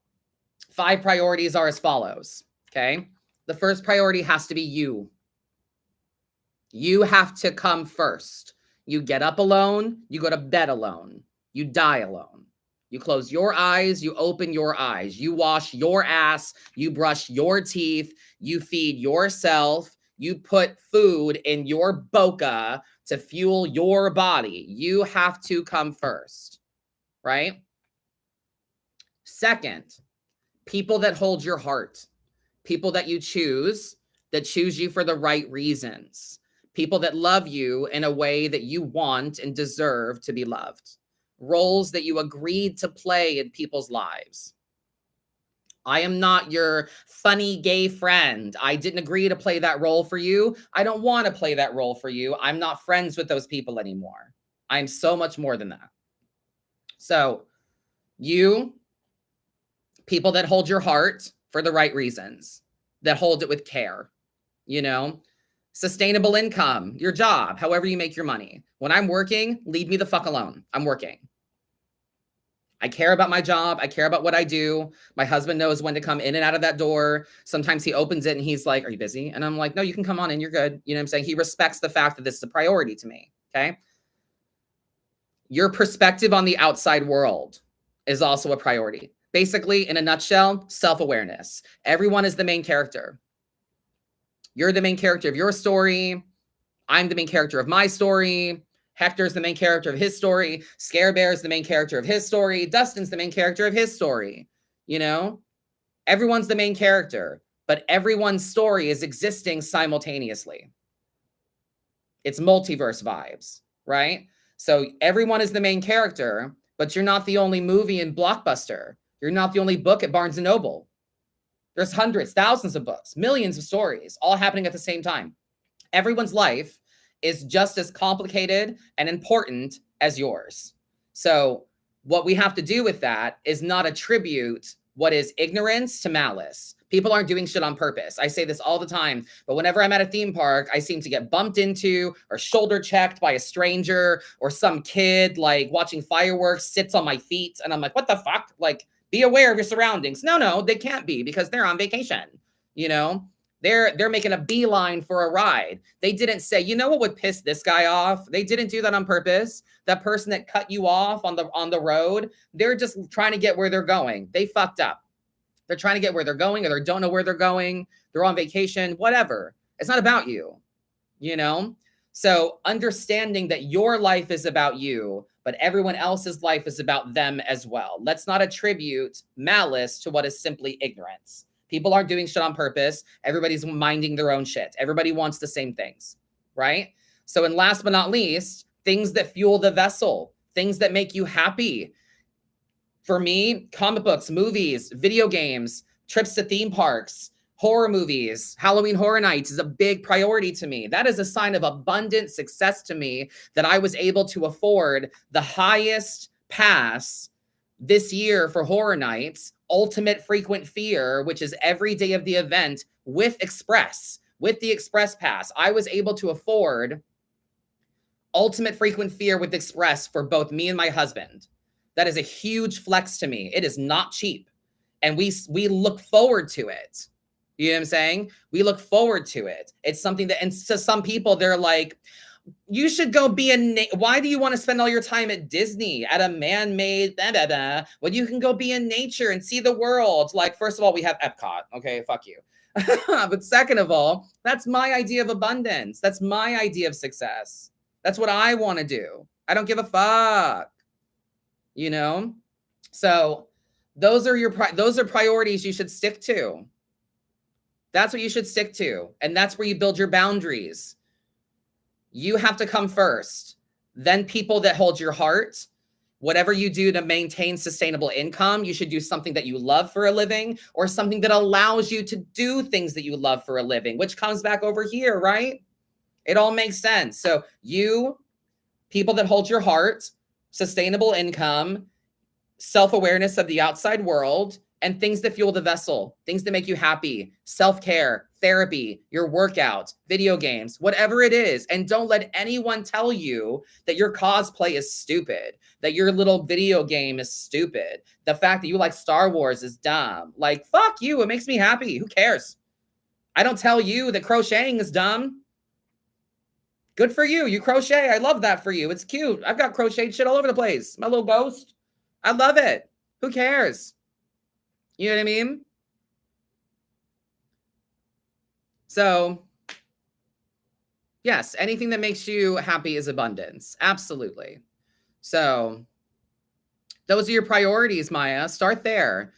5 priorities are as follows. Okay. The first priority has to be you. You have to come first. You get up alone. You go to bed alone. You die alone. You close your eyes. You open your eyes. You wash your ass. You brush your teeth. You feed yourself. You put food in your boca to fuel your body. You have to come first, right? Second, people that hold your heart, people that you choose, that choose you for the right reasons, people that love you in a way that you want and deserve to be loved, roles that you agreed to play in people's lives. I am not your funny gay friend. I didn't agree to play that role for you. I don't want to play that role for you. I'm not friends with those people anymore. I'm so much more than that. So you, people that hold your heart for the right reasons, that hold it with care, you know, sustainable income, your job, however you make your money. When I'm working, leave me the fuck alone. I'm working. I care about my job. I care about what I do. My husband knows when to come in and out of that door. Sometimes he opens it and he's like, "Are you busy?" And I'm like, "No, you can come on in. You're good." You know what I'm saying? He respects the fact that this is a priority to me. Okay. Your perspective on the outside world is also a priority. Basically, in a nutshell, self-awareness. Everyone is the main character. You're the main character of your story. I'm the main character of my story. Hector's the main character of his story. Scare Bear's the main character of his story. Dustin's the main character of his story. You know, everyone's the main character, but everyone's story is existing simultaneously. It's multiverse vibes, right? So everyone is the main character, but you're not the only movie in Blockbuster. You're not the only book at Barnes & Noble. There's hundreds, thousands of books, millions of stories, all happening at the same time. Everyone's life is just as complicated and important as yours. So what we have to do with that is not attribute what is ignorance to malice. People aren't doing shit on purpose. I say this all the time, but whenever I'm at a theme park, I seem to get bumped into or shoulder checked by a stranger, or some kid like watching fireworks sits on my feet. And I'm like, what the fuck? Like, be aware of your surroundings. No, they can't be, because they're on vacation. You know, they're making a beeline for a ride. They didn't say, you know what would piss this guy off? They didn't do that on purpose. That person that cut you off on the road, they're just trying to get where they're going. They fucked up. They're trying to get where they're going, or they don't know where they're going. They're on vacation, whatever. It's not about you, you know? So understanding that your life is about you, but everyone else's life is about them as well. Let's not attribute malice to what is simply ignorance. People aren't doing shit on purpose. Everybody's minding their own shit. Everybody wants the same things, right? So, and last but not least, things that fuel the vessel, things that make you happy. For me, comic books, movies, video games, trips to theme parks, horror movies, Halloween Horror Nights is a big priority to me. That is a sign of abundant success to me, that I was able to afford the highest pass this year for Horror Nights, Ultimate Frequent Fear, which is every day of the event with the Express Pass. I was able to afford Ultimate Frequent Fear with Express for both me and my husband. That is a huge flex to me. It is not cheap. And we look forward to it. You know what I'm saying? We look forward to it. It's something that, and to some people, they're like, you should go be why do you want to spend all your time at Disney, at a man-made when you can go be in nature and see the world? Like, first of all, we have Epcot. Okay, fuck you. But second of all, that's my idea of abundance. That's my idea of success. That's what I want to do. I don't give a fuck. You know? So those are those are priorities you should stick to. That's what you should stick to. And that's where you build your boundaries. You have to come first. Then people that hold your heart. Whatever you do to maintain sustainable income, you should do something that you love for a living, or something that allows you to do things that you love for a living, which comes back over here, right? It all makes sense. So you, people that hold your heart, sustainable income, self-awareness of the outside world, and things that fuel the vessel, things that make you happy, self-care, therapy, your workout, video games, whatever it is. And don't let anyone tell you that your cosplay is stupid, that your little video game is stupid. The fact that you like Star Wars is dumb. Like, fuck you. It makes me happy. Who cares? I don't tell you that crocheting is dumb. Good for you. You crochet. I love that for you. It's cute. I've got crocheted shit all over the place. My little ghost. I love it. Who cares? You know what I mean? So, yes, anything that makes you happy is abundance. Absolutely. So, those are your priorities, Maya. Start there.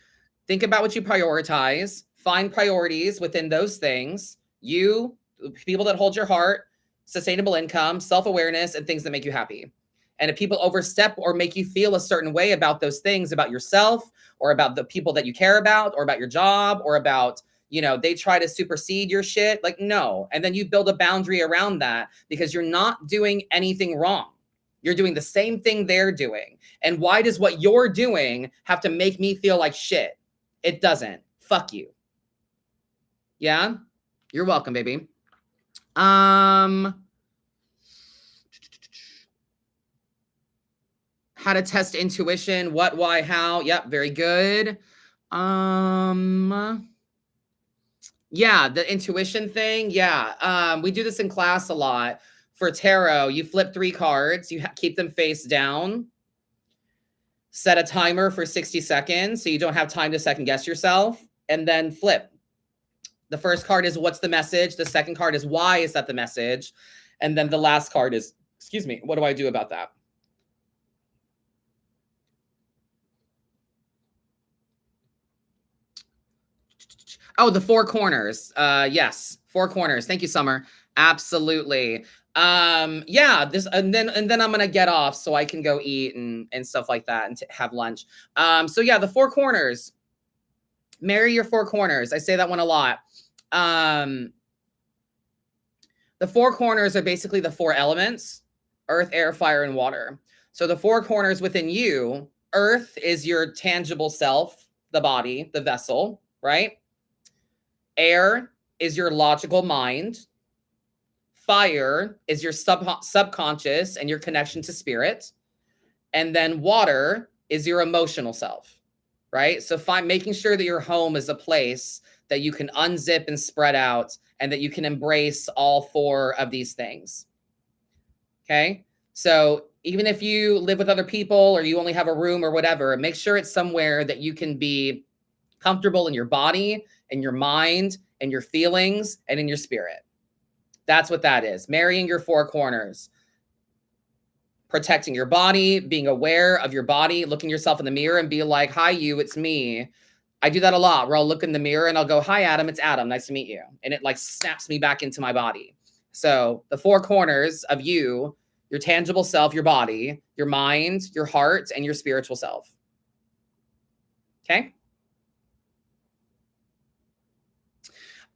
Think about what you prioritize. Find priorities within those things. You, people that hold your heart, sustainable income, self-awareness, and things that make you happy. And if people overstep or make you feel a certain way about those things, about yourself, or about the people that you care about, or about your job, or about, you know, they try to supersede your shit, like, no. And then you build a boundary around that, because you're not doing anything wrong. You're doing the same thing they're doing. And why does what you're doing have to make me feel like shit? It doesn't. Fuck you. Yeah? You're welcome, baby. How to test intuition, what, why, how. Yep, very good. Yeah, the intuition thing. Yeah. We do this in class a lot. For tarot, you flip 3 cards, you keep them face down. Set a timer for 60 seconds so you don't have time to second guess yourself, and then flip. The first card is what's the message? The second card is why is that the message? And then the last card is, excuse me, what do I do about that? Oh, the 4 corners. Yes, 4 corners. Thank you, Summer. Absolutely. Yeah, this, and then I'm gonna get off so I can go eat and stuff like that, and have lunch. So yeah, the 4 corners. Marry your 4 corners. I say that one a lot. The 4 corners are basically the 4 elements: earth, air, fire, and water. So the 4 corners within you, earth is your tangible self, the body, the vessel, right? Air is your logical mind. Fire is your subconscious and your connection to spirit. And then water is your emotional self, right? So making sure that your home is a place that you can unzip and spread out, and that you can embrace all 4 of these things. Okay? So even if you live with other people, or you only have a room or whatever, make sure it's somewhere that you can be comfortable in your body, in your mind, in your feelings, and in your spirit. That's what that is. Marrying your 4 corners. Protecting your body, being aware of your body, looking yourself in the mirror and be like, hi, you, it's me. I do that a lot, where I'll look in the mirror and I'll go, hi, Adam, it's Adam. Nice to meet you. And it like snaps me back into my body. So the 4 corners of you, your tangible self, your body, your mind, your heart, and your spiritual self. Okay?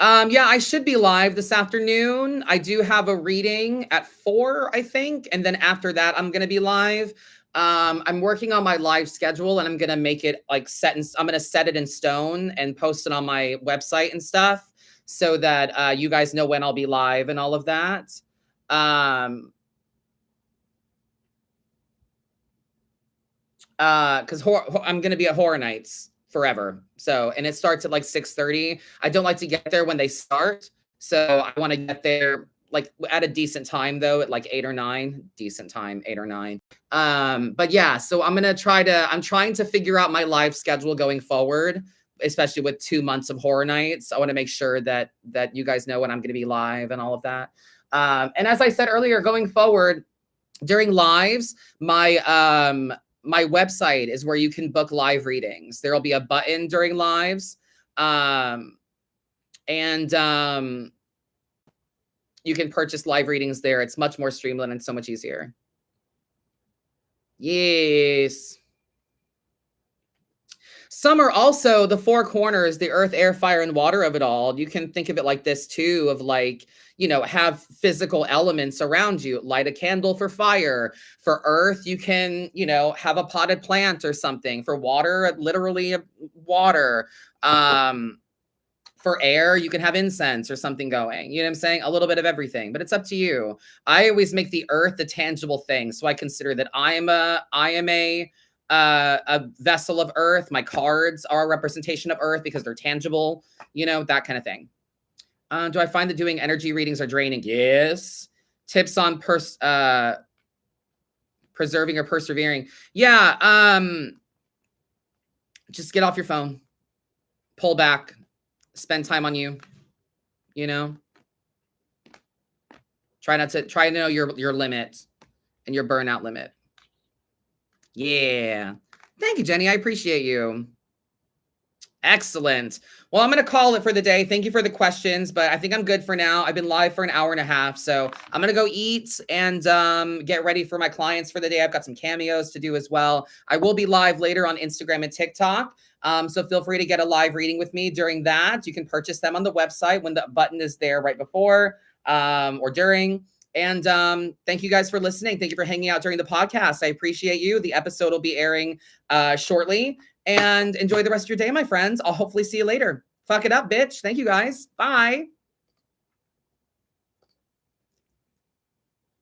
Yeah, I should be live this afternoon. I do have a reading at 4, I think. And then after that, I'm going to be live. I'm working on my live schedule, and I'm going to make it like I'm going to set it in stone and post it on my website and stuff, so that you guys know when I'll be live and all of that. Because I'm going to be at Horror Nights forever. So, and it starts at like 6:30. I don't like to get there when they start. So I want to get there like at a decent time, though, at like 8 or 9. Decent time, 8 or 9. But yeah, so I'm trying to figure out my live schedule going forward, especially with 2 months of Horror Nights. I want to make sure that you guys know when I'm going to be live and all of that. And as I said earlier, going forward during lives, my my website is where you can book live readings. There'll be a button during lives. And you can purchase live readings there. It's much more streamlined and so much easier. Yes. Some are also the four corners, the earth, air, fire, and water of it all. You can think of it like this too, of like, have physical elements around you. Light a candle for fire. For earth, you can, have a potted plant or something. For water, literally water. For air, you can have incense or something going. You know what I'm saying? A little bit of everything, but it's up to you. I always make the earth the tangible thing. So I consider that I am a vessel of earth. My cards are a representation of earth because they're tangible, that kind of thing. Do I find that doing energy readings are draining? Yes. Tips on preserving or persevering. Yeah. Just get off your phone, pull back, spend time on you, try to know your limit and your burnout limit. Yeah. Thank you, Jenny. I appreciate you. Excellent. Well, I'm going to call it for the day. Thank you for the questions, but I think I'm good for now. I've been live for an hour and a half, so I'm going to go eat and get ready for my clients for the day. I've got some cameos to do as well. I will be live later on Instagram and TikTok, so feel free to get a live reading with me during that. You can purchase them on the website when the button is there right before or during. And thank you guys for listening. Thank you for hanging out during the podcast. I appreciate you. The episode will be airing shortly. And enjoy the rest of your day, my friends. I'll hopefully see you later. Fuck it up, bitch. Thank you guys. Bye.